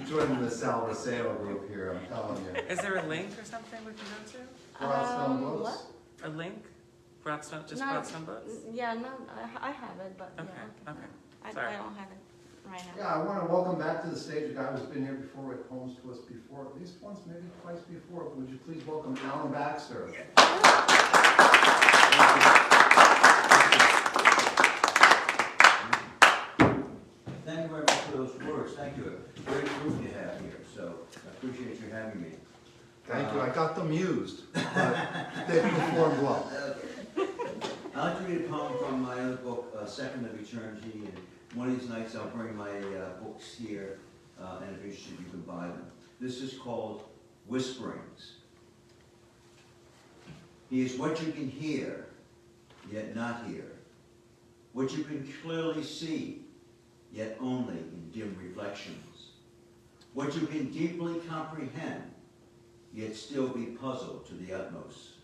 S4: Join the Salvaseo group here, I'm telling you.
S10: Is there a link or something we can go to?
S4: Broadstone Books?
S1: What?
S10: A link? Broadstone, just
S1: No,
S10: Broadstone Books?
S1: Yeah, no, I have it, but
S10: Okay,
S1: yeah,
S10: okay.
S1: I
S10: Sorry.
S1: don't have it right now.
S4: Yeah, I want to welcome back to the stage a guy who's been here before, read poems to us before, at least once, maybe twice before. Would you please welcome Alan Baxter?
S8: Thank you very much for those words. Thank you. Great group you have here, so I appreciate you having me.
S4: Thank you. I got them used, but they performed well.
S8: I'd like to read a poem from my other book, Second of Eternity, and one of these nights I'll bring my books here, and if you're interested, you can buy them. This is called Whisperings. He is what you can hear, yet not hear. What you can clearly see, yet only in dim reflections. What you can deeply comprehend, yet still be puzzled to the utmost.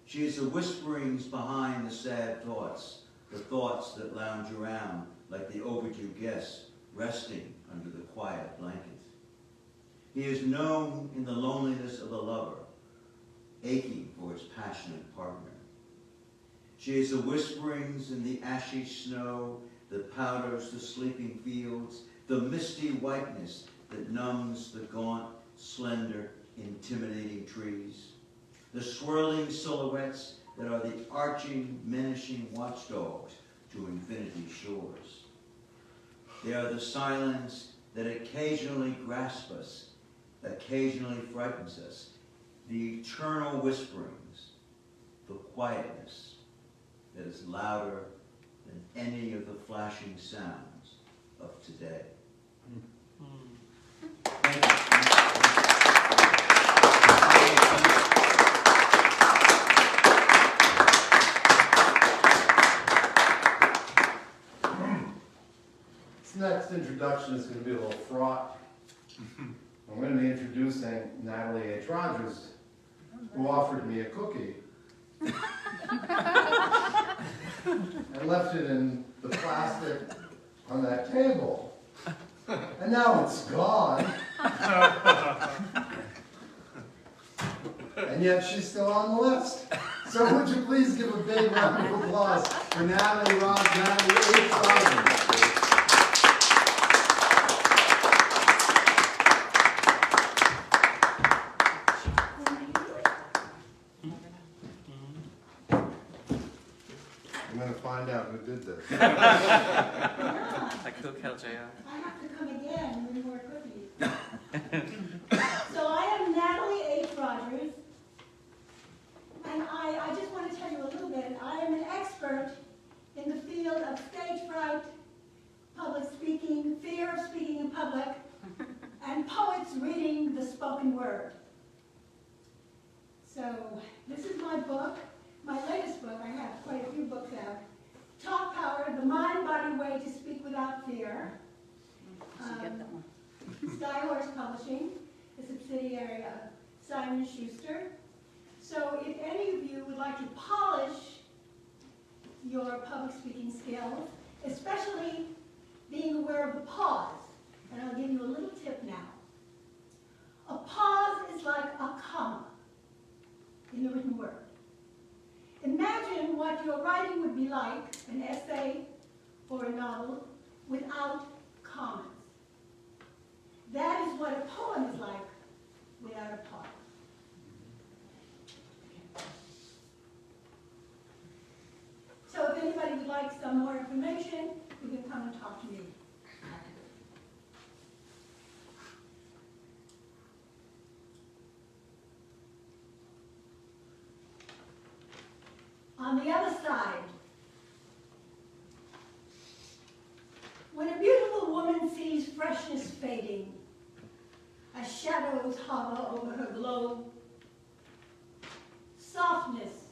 S8: She is the whisperings behind the sad thoughts, the thoughts that lounge around like the overdue guest resting under the quiet blanket. He is known in the loneliness of a lover, aching for his passionate partner. She is the whisperings in the ashy snow that powders the sleeping fields, the misty whiteness that numbs the gaunt, slender, intimidating trees, the swirling silhouettes that are the arching, menacing watchdogs to infinity's shores. They are the silence that occasionally grasps us, occasionally frightens us, the eternal whisperings, the quietness that is louder than any of the flashing sounds of today. Thank you.
S4: This next introduction is going to be a little fraught. I'm going to be introducing Natalie H. Rogers, who offered me a cookie. I left it in the plastic on that table. And now it's gone. And yet she's still on the list. So would you please give a big round of applause for Natalie H. Rogers. I'm going to find out who did this.
S10: Like who killed JR?
S15: I have to come again with more cookies. So I am Natalie H. Rogers, and I just want to tell you a little bit. I am an expert in the field of stage fright, public speaking, fear of speaking in public, and poets reading the spoken word. So this is my book, my latest book. I have quite a few books out. Talk Power, the mind-body way to speak without fear. Skyhorse Publishing, a subsidiary of Simon & Schuster. So if any of you would like to polish your public speaking skills, especially being aware of the pause, and I'll give you a little tip now. A pause is like a comma in the written word. Imagine what your writing would be like, an essay or a novel, without commas. That is what a poem is like without a pause. So if anybody would like some more information, you can come and talk to me. On the other side, when a beautiful woman sees freshness fading, as shadows hover over her glow, softness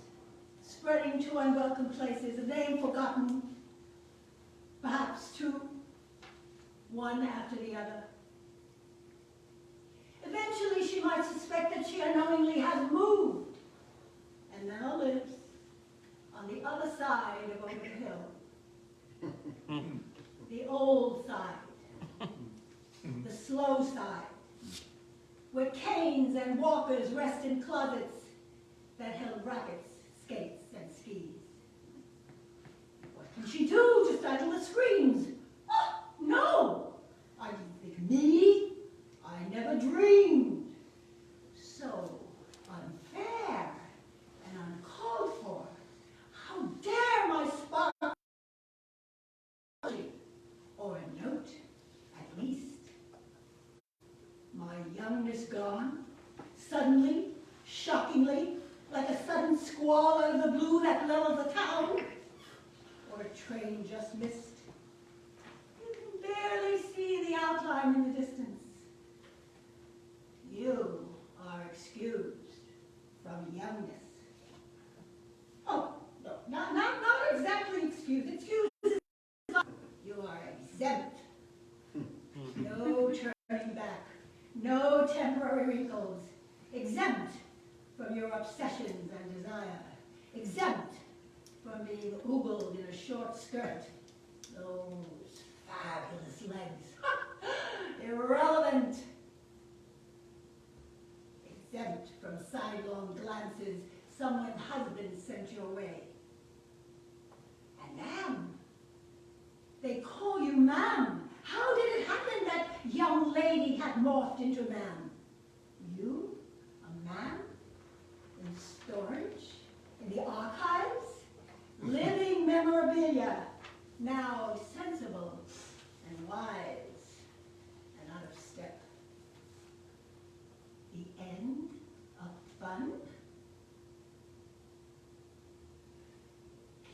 S15: spreading to unwelcome places, a name forgotten, perhaps two, one after the other. Eventually she might suspect that she unknowingly has moved and now lives on the other side of over the hill. The old side, the slow side, where canes and walkers rest in closets that held rackets, skates, and skis. What can she do to stifle the screams? Oh, no! I didn't think me. I never dreamed. So unfair and uncalled for. How dare my spark or a note, at least. My youngness gone, suddenly, shockingly, like a sudden squall out of the blue that levels the town, or a train just missed. You can barely see the outline in the distance. You are excused from youngness. Oh, no, not exactly excused. Excused is you are exempt. No turning back. No temporary wrinkles. Exempt from your obsessions and desire. Exempt from being oogled in a short skirt. Those fabulous legs. Irrelevant. Exempt from sidelong glances someone's husband sent your way. And ma'am. They call you ma'am. How did it happen that young lady had morphed into ma'am? You, a man, in storage, in the archives, living memorabilia, now sensible and wise and out of step. The end of fun?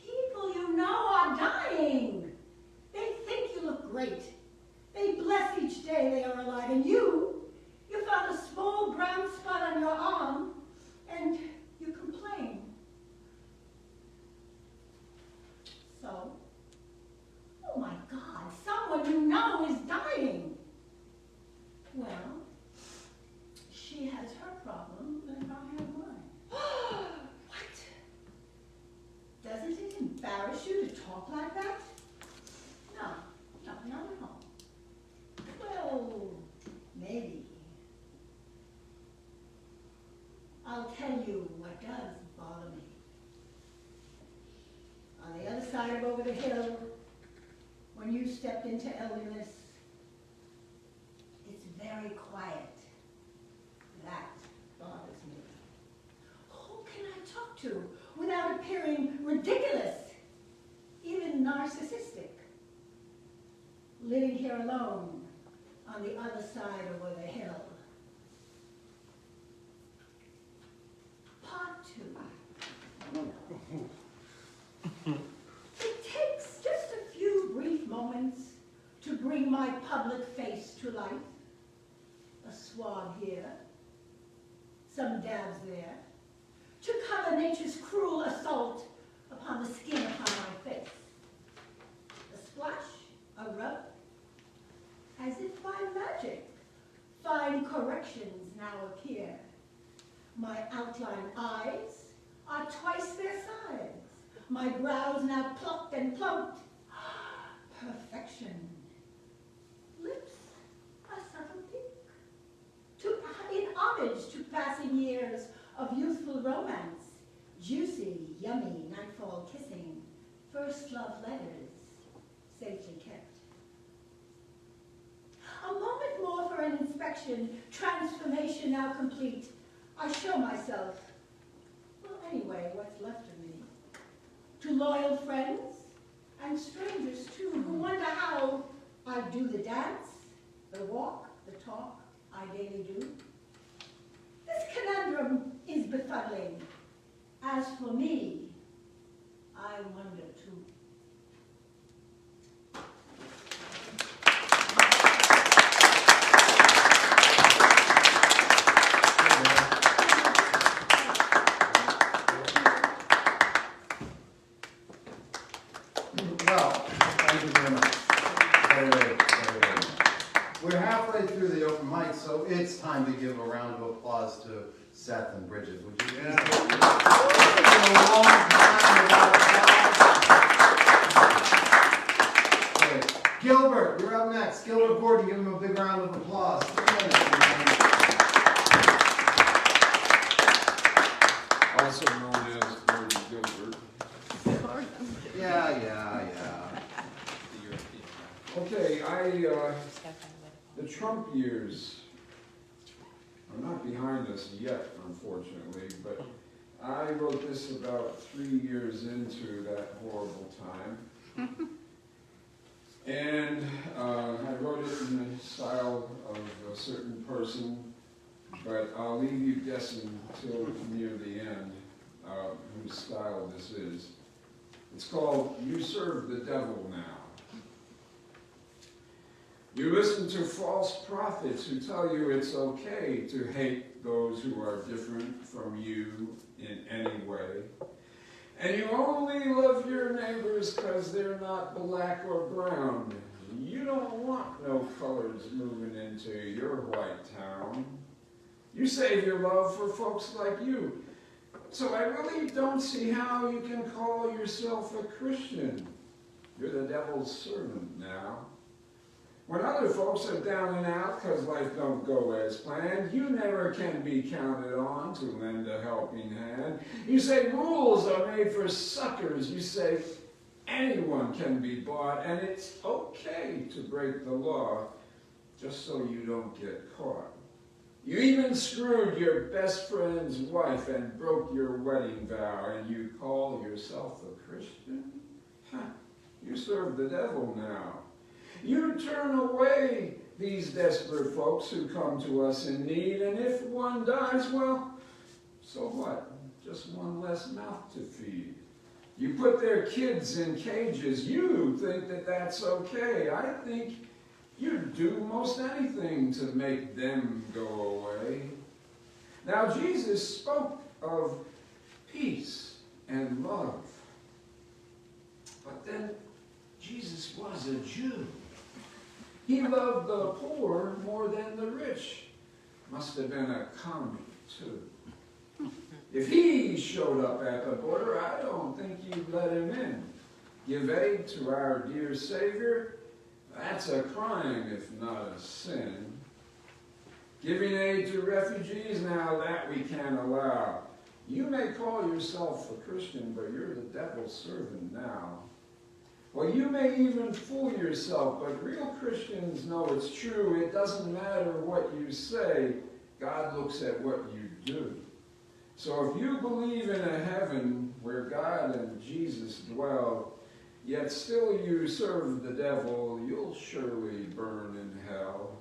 S15: People you know are dying. They think you look great. They bless each day they are alive. And you found a small brown spot on your arm, and you complain. So, oh my God, someone you know is dying. Well, she has her problem, and I have mine. What? Doesn't it embarrass you to talk like that? No, not at all. Well, maybe. I'll tell you what does bother me. On the other side of over the hill, when you stepped into elderliness, it's very quiet. That bothers me. Who can I talk to without appearing ridiculous, even narcissistic? Living here alone on the other side over the hill. Part 2. It takes just a few brief moments to bring my public face to life. A swab here, some dabs there, to cover nature's cruel assault upon the skin upon my face.
S16: corrections now appear. My outline eyes are twice their size. My brows now plucked and plumped. Perfection. Lips a subtle pink. In homage to passing years of youthful romance, juicy, yummy nightfall kissing, first love letters, sagely kept. A moment more for an inspection, transformation now complete. I show myself, well, anyway, what's left of me, to loyal friends and strangers too, who wonder how I do the dance, the walk, the talk I daily do. This conundrum is befuddling. As for me, I wonder too.
S4: Well, thank you very much. Very much. We're halfway through the open mic, so it's time to give a round of applause to Seth and Brigidh. Would you? Yeah. It's been a long time without applause. Okay. Gilbert, you're up next. Gilbert Gordon, give him a big round of applause.
S9: Also known as Gordon Gilbert.
S4: Yeah.
S9: Okay, the Trump years are not behind us yet, unfortunately, but I wrote this about 3 years into that horrible time. And I wrote it in the style of a certain person, but I'll leave you guessing till near the end whose style this is. It's called You Serve the Devil Now. You listen to false prophets who tell you it's okay to hate those who are different from you in any way. And you only love your neighbors because they're not black or brown. You don't want no colors moving into your white town. You save your love for folks like you. So I really don't see how you can call yourself a Christian. You're the devil's servant now. When other folks are down and out because life don't go as planned, you never can be counted on to lend a helping hand. You say rules are made for suckers. You say anyone can be bought, and it's okay to break the law just so you don't get caught. You even screwed your best friend's wife and broke your wedding vow, and you call yourself a Christian? You serve the devil now. You turn away these desperate folks who come to us in need, and if one dies, well, so what? Just one less mouth to feed. You put their kids in cages. You think that that's okay. I think you'd do most anything to make them go away. Now, Jesus spoke of peace and love. But then, Jesus was a Jew. He loved the poor more than the rich. Must have been a commie, too. If he showed up at the border, I don't think you'd let him in. Give aid to our dear Savior, that's a crime, if not a sin. Giving aid to refugees, now that we can't allow. You may call yourself a Christian, but you're the devil's servant now. Well, you may even fool yourself, but real Christians know it's true. It doesn't matter what you say. God looks at what you do. So if you believe in a heaven where God and Jesus dwell, yet still you serve the devil, you'll surely burn in hell.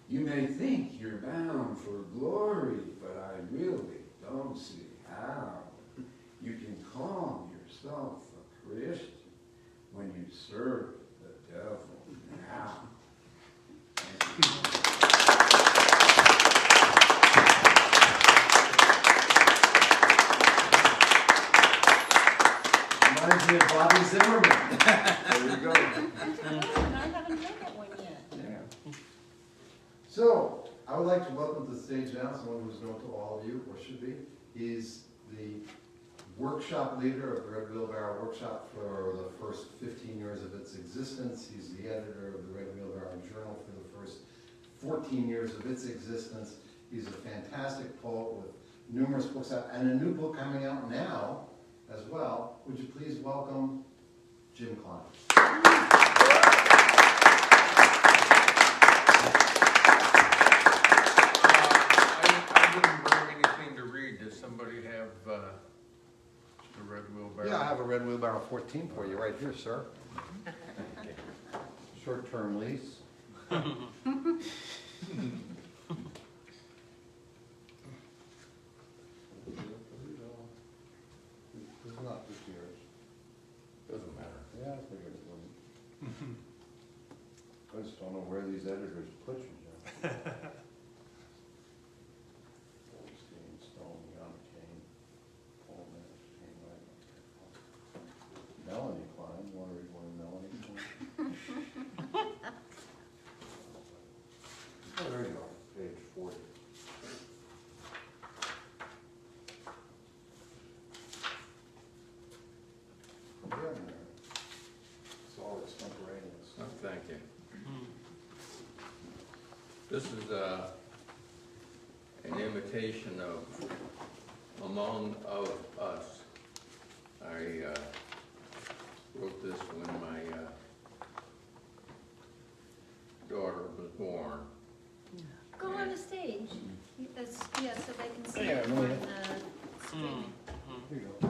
S9: You may think you're bound for glory, but I really don't see how. You can call yourself a Christian when you serve the devil now.
S4: Reminds me of Bobby Zimmerman.
S9: There you go.
S16: I haven't heard that one yet.
S4: Yeah. So, I was would like to welcome to the stage now someone who's known to all of you, or should be. He's the workshop leader of the Red Wheelbarrow Workshop for the first 15 years of its existence. He's the editor of the Red Wheelbarrow Journal for the first 14 years of its existence. He's a fantastic poet with numerous books out, and a new book coming out now as well. Would you please welcome Jim Klein.
S17: I didn't bring anything to read. Does somebody have the Red Wheelbarrow?
S4: Yeah, I have a Red Wheelbarrow 14 for you right here, sir. Short-term lease. It's not this year's. Doesn't matter. Yeah, I figured it wouldn't. I just don't know where these editors put you, Jeff. Goldstein, Stone, Yana Kane, Paul Nash, Kane, Melanie Klein. You want to read one of Melanie Klein? Oh, there you go. Page 40. It's all extemporaneous.
S17: Oh, thank you. This is an imitation of Among of Us. I wrote this when my daughter was born.
S1: Go on the stage. That's, yeah, so they can see
S17: Yeah,
S1: it
S17: no,
S1: on
S17: yeah.
S1: the screen.
S4: Here you go.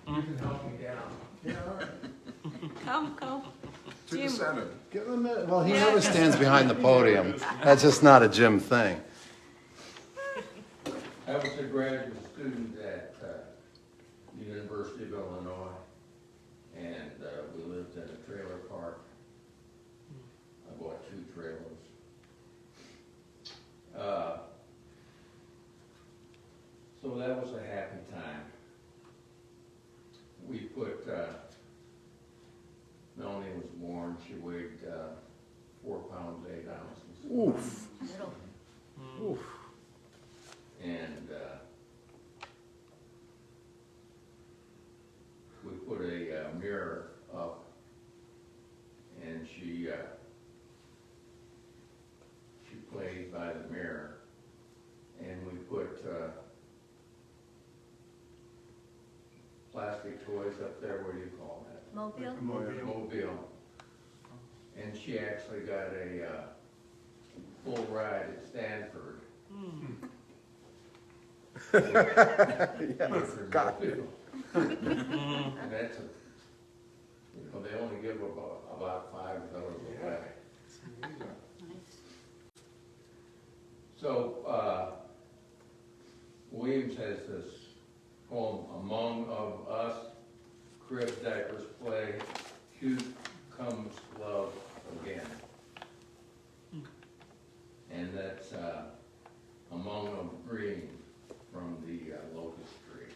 S9: You can help me down.
S4: Yeah, all right.
S1: Come.
S9: To the center.
S4: Give him a minute. Well, he never stands behind the podium. That's just not a Jim thing.
S17: I was a graduate student at the University of Illinois, and we lived in a trailer park. I bought 2 trailers. So that was a happy time. We put, Melanie was born, she weighed 4 pounds, 8 ounces.
S4: Oof. Oof.
S17: And we put a mirror up, and she played by the mirror, and we put plastic toys up there. What do you call that?
S1: Mobile?
S17: Mobile. And she actually got a full ride at Stanford.
S4: Yes, got it.
S17: And that's a, they only give about 5 of those away. So, Williams has this poem, Among of Us, Crib Diapers Play, Cute Comes Love Again. And that's Among of Green from the locust tree.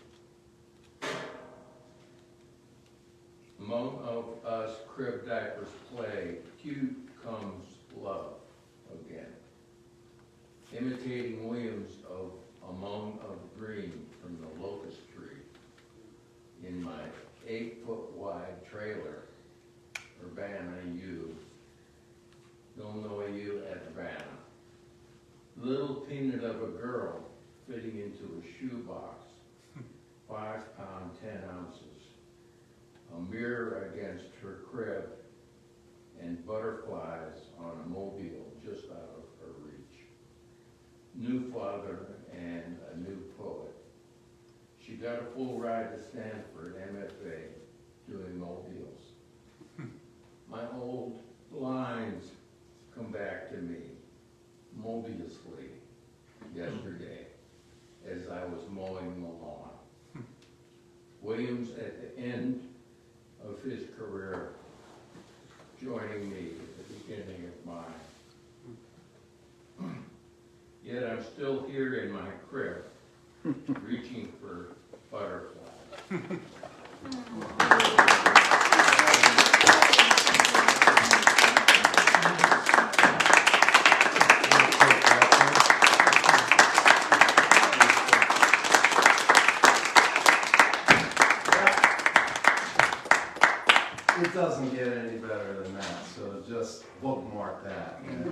S17: Among of us, crib diapers play, cute comes love again. Imitating Williams of Among of Green from the locust tree. In my 8-foot wide trailer, Urbana U. Don't know you at Urbana. Little peanut of a girl fitting into a shoebox, 5 pound, 10 ounces. A mirror against her crib, and butterflies on a mobile just out of her reach. New father and a new poet. She got a full ride to Stanford, MFA, doing mobiles. My old lines come back to me, mobiously, yesterday, as I was mowing the lawn. Williams at the end of his career, joining me at the beginning of mine. Yet I'm still here in my crib, reaching for butterflies.
S4: just bookmark that and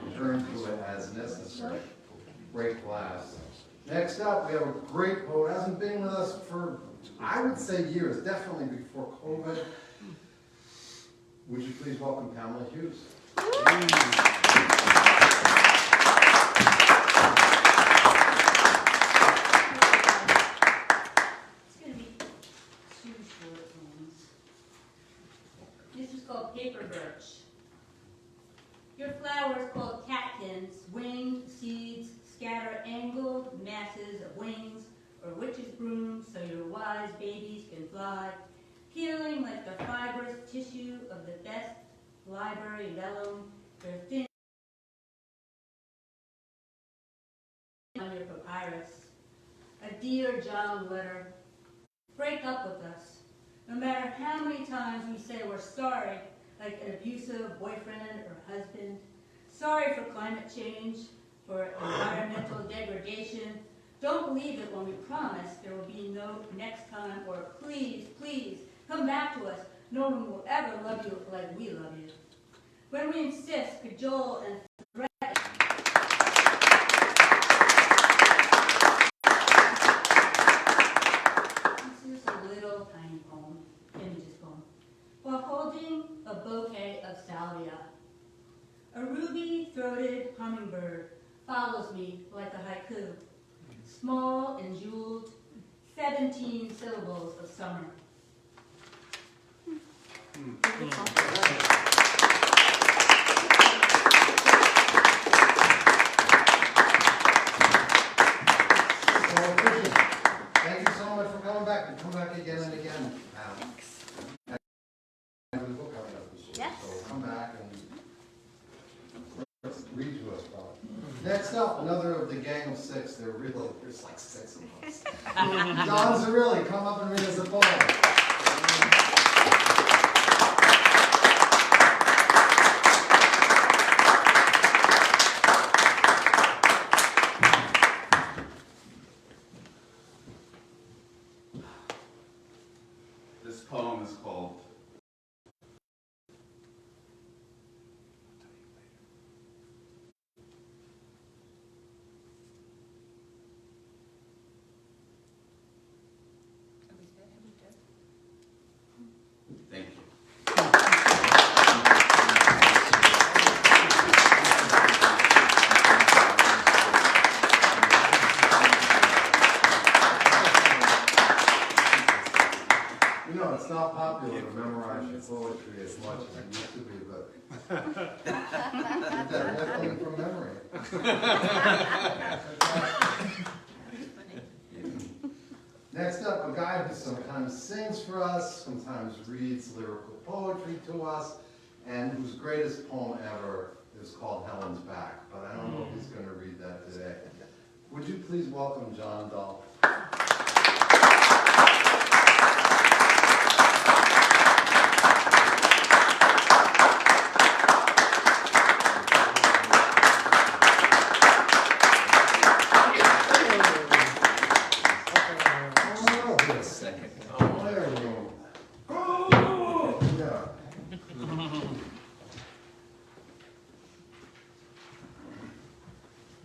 S4: return to it as necessary. Great class. Next up, we have a great poet, hasn't been with us for, I would say, years, definitely before COVID. Would you please welcome Pamela Hughes?
S18: This is called paper birch. Your flowers called catkins, winged seeds, scatter angled masses of wings, or witches' brooms, so your wise babies can fly, peeling like the fibrous tissue of the best library vellum, your thin on your papyrus. A dear John letter, break up with us. No matter how many times we say we're sorry, like an abusive boyfriend or husband, sorry for climate change, for environmental degradation, don't believe it when we promise there will be no next time, or please, please, come back to us. No one will ever love you like we love you. When we insist, cajole, and threaten, this is a little tiny poem, images poem. While holding a bouquet of salvia, a ruby-throated hummingbird follows me like a haiku, small and jeweled, 17 syllables of summer.
S4: Thank you so much for coming back, and come back again and again.
S18: Yes.
S4: So come back and read to us, Bob. Next up, another of the gang of six. There's like six of us. John Zerilli, come up and read us a poem.
S19: This poem is called Thank you.
S4: You know, it's not popular to memorize your poetry as much as it used to be, but definitely from memory. Next up, a guy who sometimes sings for us, sometimes reads lyrical poetry to us, and whose greatest poem ever is called Helen's Back, but I don't know if he's going to read that today. Would you please welcome John Dahl?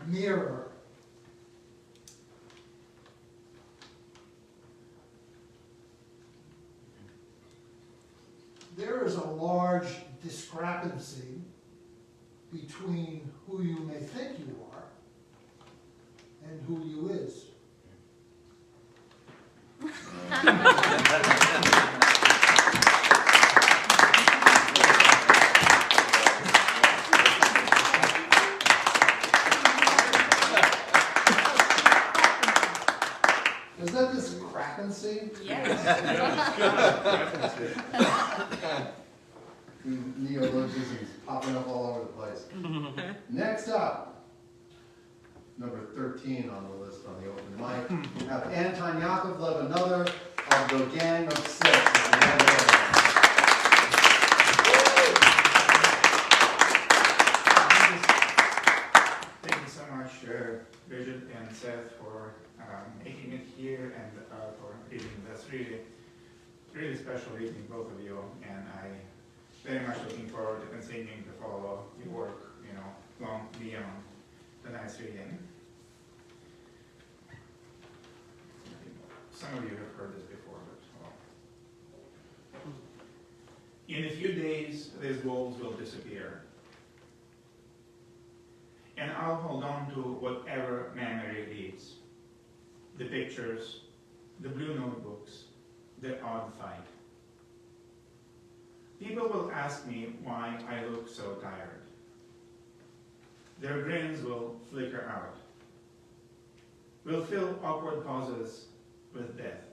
S20: Mirror. There is a large discrepancy between who you may think you are and who you is.
S4: Is that discrepancy?
S18: Yes.
S4: Neologisms popping up all over the place. Next up, number 13 on the list on the open mic, we have Anton Yakovlev, another of the gang of six.
S21: Thank you so much, Brigidh and Seth, for making it here and for reading. That's really special reading, both of you. And I very much looking forward to continuing to follow your work, long beyond tonight's reading. Some of you have heard this before, but well. In a few days, these walls will disappear. And I'll hold on to whatever memory leaves. The pictures, the blue notebooks, the odd fight. People will ask me why I look so tired. Their grins will flicker out. We'll fill awkward pauses with death.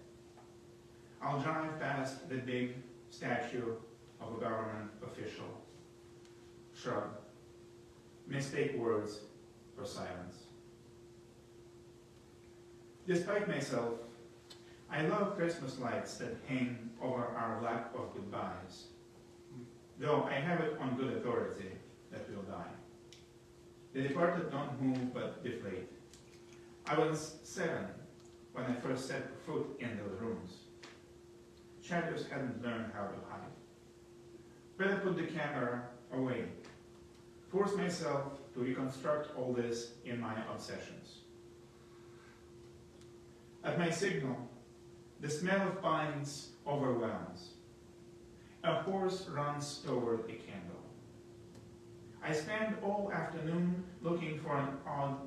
S21: I'll drive past the big statue of a government official. Shrug. Mistake words for silence. Despite myself, I love Christmas lights that hang over our lap of goodbyes, though I have it on good authority that we'll die. The departed don't move but deflate. I was 7 when I first set foot in those rooms. Shadows hadn't learned how to hide. But I put the camera away, forced myself to reconstruct all this in my obsessions. At my signal, the smell of pines overwhelms. A horse runs toward a candle. I spend all afternoon looking for an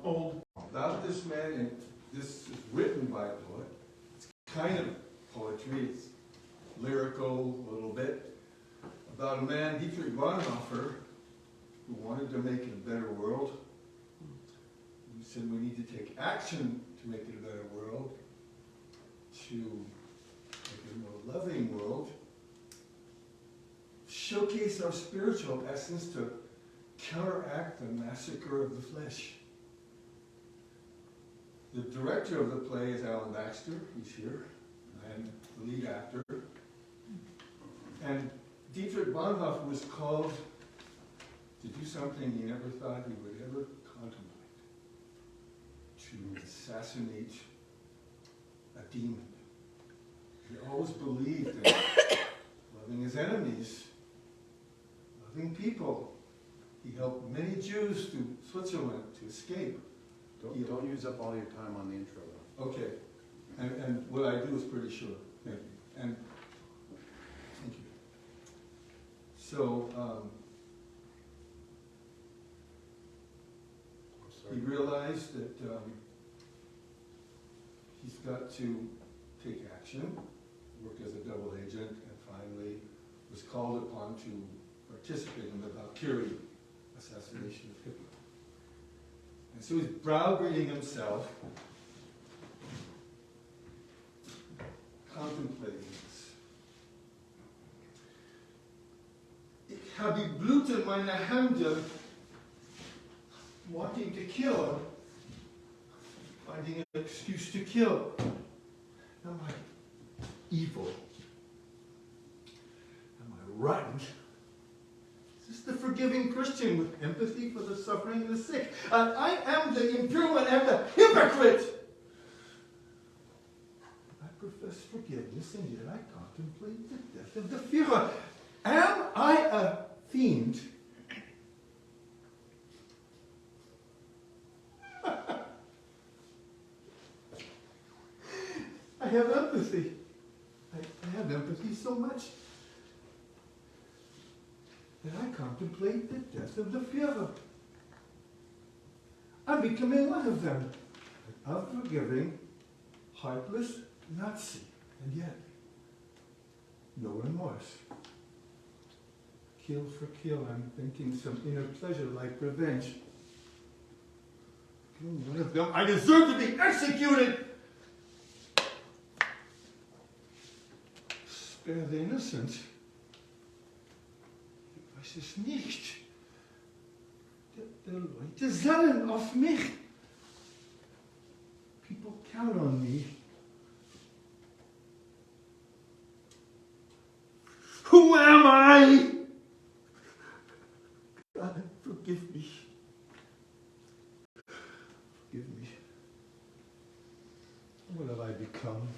S21: old...
S3: About this man, and this is written by a poet. It's kind of poetry, it's lyrical a little bit, about a man, Dietrich Bonhoeffer, who wanted to make it a better world. He said we need to take action to make it a better world, to make it a more loving world, showcase our spiritual essence to counteract the massacre of the flesh. The director of the play is Alan Baxter, he's here, and the lead actor. And Dietrich Bonhoeffer was called to do something he never thought he would ever contemplate, to assassinate a demon. He always believed in loving his enemies, loving people. He helped many Jews through Switzerland to escape.
S6: Don't use up all your time on the intro, though.
S3: Okay. And what I do is pretty short. Thank you. And thank you. So, he realized that he's got to take action, work as a double agent, and finally was called upon to participate in the Valkyrie assassination of Hitler. And so he's browbeating himself, contemplating this. Ich habe Blut in meine Hände, wanting to kill, finding an excuse to kill. Am I evil? Am I rotten? Is this the forgiving Christian with empathy for the suffering and the sick? I am the impure one, I am the hypocrite. I profess forgiveness, and yet I contemplate the death of the Führer. Am I a fiend? I have empathy. I have empathy so much that I contemplate the death of the Führer. I'm becoming one of them, an unforgiving, heartless Nazi, and yet no remorse. Kill for kill, I'm thinking some inner pleasure like revenge. Kill one of them, I deserve to be executed! Spare the innocent. Ich weiß es nicht. Die Leute zählen auf mich. People count on me. Who am I? God, forgive me. Forgive me. What have I become?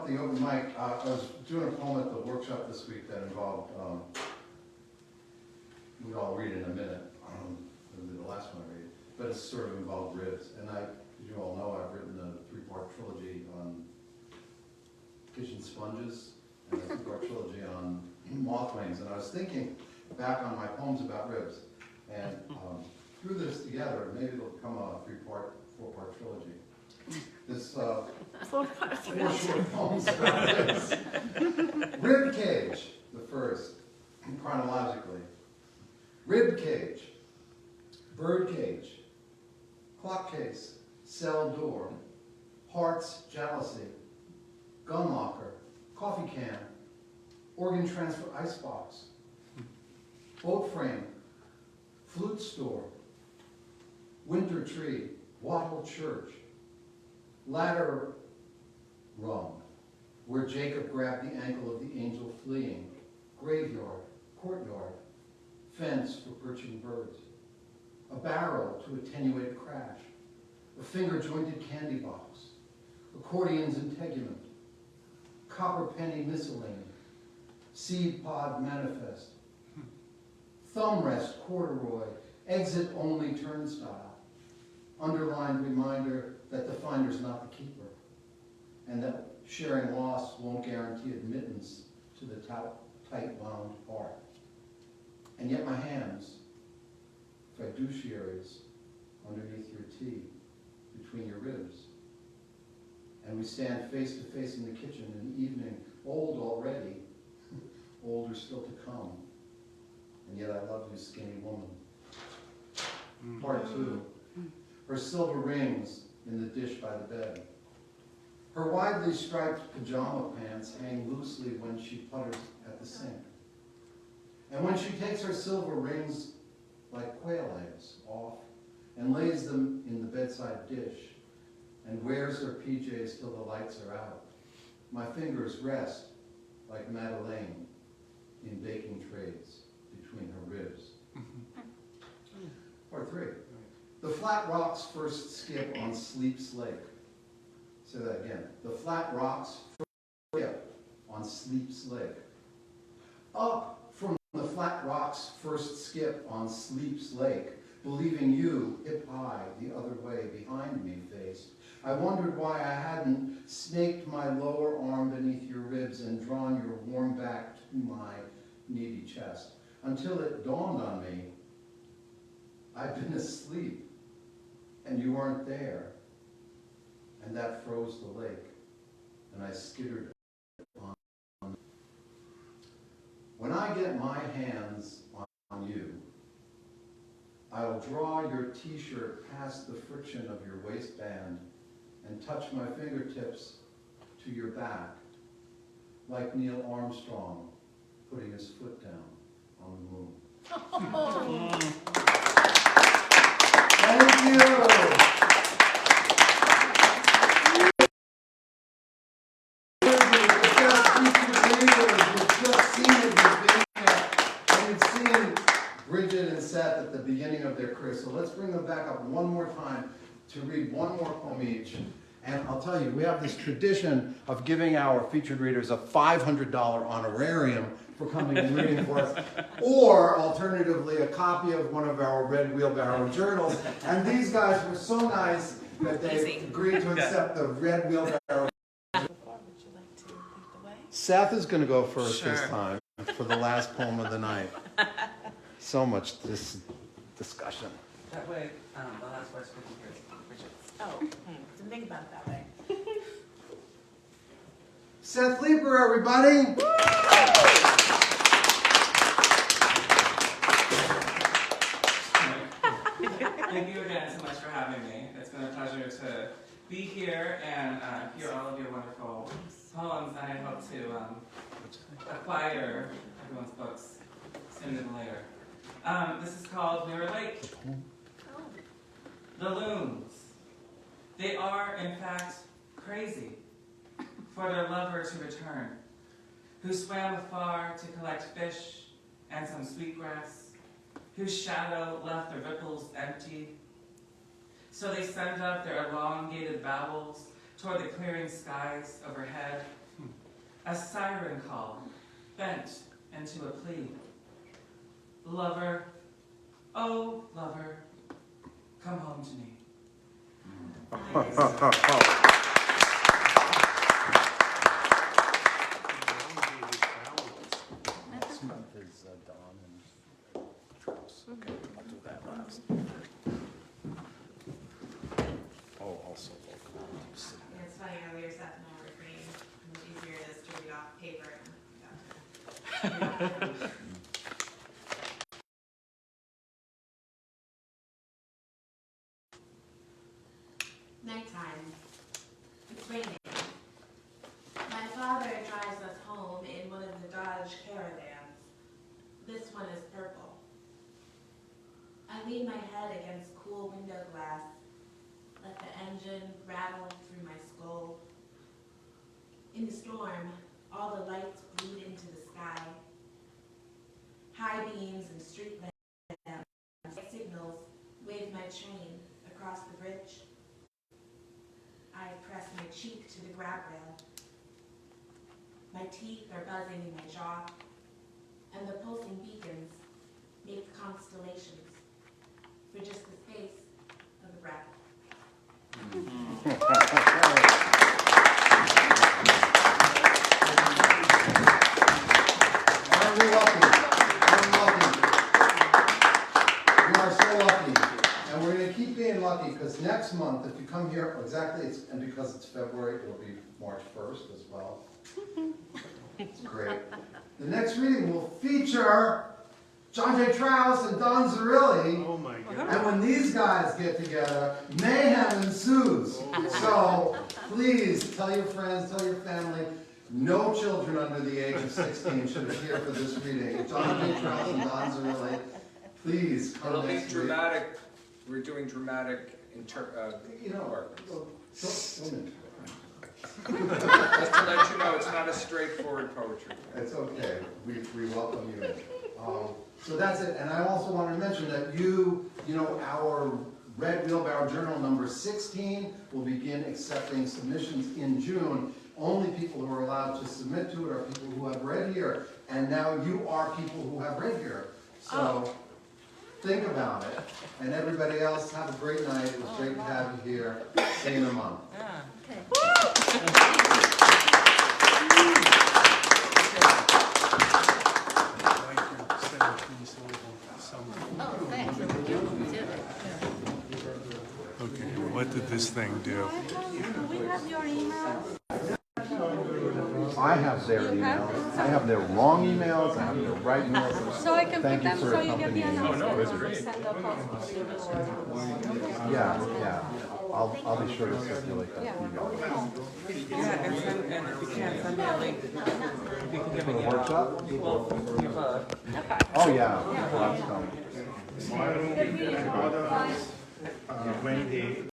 S6: up the open mic. I was doing a poem at the workshop this week that involved, we'll all read it in a minute, it'll be the last one I read, but it sort of involved ribs. And as you all know, I've written a 3-part trilogy on kitchen sponges and a 2-part trilogy on moth wings. And I was thinking back on my poems about ribs, and threw this together. Maybe it'll become a 3-part, 4-part trilogy. This 4 short poems about ribs. Rib cage, the first, chronologically. Rib cage, bird cage, clock case, cell door, hearts, jealousy, gun locker, coffee can, organ transfer icebox, boat frame, flute store, winter tree, wattle church, ladder rung, where Jacob grabbed the ankle of the angel fleeing, graveyard, courtyard, fence for perching birds, a barrel to attenuate a crash, a finger-jointed candy box, accordion's integument, copper penny miscellany, seed pod manifest, thumb rest corduroy, exit only turnstile, underlined reminder that the finder's not the keeper, and that sharing loss won't guarantee admittance to the tight-wound heart. And yet my hands, fiduciaries, underneath your tea, between your ribs. And we stand face to face in the kitchen in the evening, old already, older still to come. And yet I love you, skinny woman. Part 2. Her silver rings in the dish by the bed. Her widely striped pajama pants hang loosely when she putters at the sink. And when she takes her silver rings like quail eggs off and lays them in the bedside dish and wears her PJs till the lights are out, my fingers rest like Madeleine in baking trays between her ribs. Part 3. The flat rocks first skip on Sleep's Lake. Say that again. The flat rocks first skip on Sleep's Lake. Up from the flat rocks first skip on Sleep's Lake, believing you, hip high, the other way, behind me faced. I wondered why I hadn't snaked my lower arm beneath your ribs and drawn your warm back to my needy chest, until it dawned on me I'd been asleep, and you weren't there, and that froze the lake, and I skittered on. When I get my hands on you, I'll draw your t-shirt past the friction of your waistband and touch my fingertips to your back, like Neil Armstrong putting his foot down on the moon. Thank you. You've seen Brigidh and Seth at the beginning of their career, so let's bring them back up one more time to read one more poem each. And I'll tell you, we have this tradition of giving our featured readers a $500 honorarium for coming and reading for us, or alternatively, a copy of one of our Red Wheelbarrow journals. And these guys were so nice that they agreed to accept the Red Wheelbarrow. Seth is going to go first this time for the last poem of the night. So much this discussion.
S10: That way, the last words could be Brigidh.
S7: Oh, didn't think about it that way.
S6: Seth Leeper, everybody!
S10: Thank you again so much for having me. It's been a pleasure to be here and hear all of your wonderful poems, and I hope to acquire everyone's books sooner than later. This is called We Were Late. The loons. They are, in fact, crazy for their lover to return, who swam afar to collect fish and some sweetgrass, whose shadow left the ripples empty. So they send up their elongated bowels toward the clearing skies overhead, a siren call bent into a plea. Lover, oh lover, come home to me.
S2: Next month is Dawn and Trump's. Okay, I'll do that last. Oh, also local.
S5: Yeah, it's funny, earlier Seth and I were agreeing, how much easier it is to read off paper. Nighttime. It's raining. My father drives us home in one of the Dodge Caravans. This one is purple. I lean my head against cool window glass, let the engine rattle through my skull. In the storm, all the lights bleed into the sky. High beams and street lamps, signals wave my train across the bridge. I press my cheek to the grab rail. My teeth are buzzing in my jaw, and the pulsing beacons make constellations for just the space of a breath.
S4: Aren't we lucky? Aren't we lucky? We are so lucky. And we're going to keep being lucky because next month, if you come here, and because it's February, it'll be March 1st as well. It's great. The next reading will feature John J. Trouse and Don Zerilli.
S11: Oh my God.
S4: And when these guys get together, mayhem ensues. So please tell your friends, tell your family, no children under the age of 16 should appear for this reading. John J. Trouse and Don Zerilli, please come
S14: It'll be
S4: next week.
S14: dramatic. We're doing dramatic work.
S4: Just to
S14: let you know, it's not a straightforward poetry.
S4: It's okay. We welcome you. So that's it. And I also wanted to mention that our Red Wheelbarrow Journal number 16 will begin accepting submissions in June. Only people who are allowed to submit to it are people who have read here. And now you are people who have read here. So think about it. And everybody else, have a great night. It was great to have you here. See you in a month.
S11: Okay, what did this thing do?
S1: Do we have your email?
S4: I have their emails. I have their wrong emails. I have their right emails.
S1: So I can put them so you get the
S4: accompanying.
S1: announcement. Send a possible.
S4: Yeah. I'll be sure to circulate that to you guys.
S10: Yeah, and if you can't send me a link, if you can give
S4: For
S10: me
S4: the workshop?
S1: Okay.
S4: Oh, yeah. Well, that's coming.
S12: When they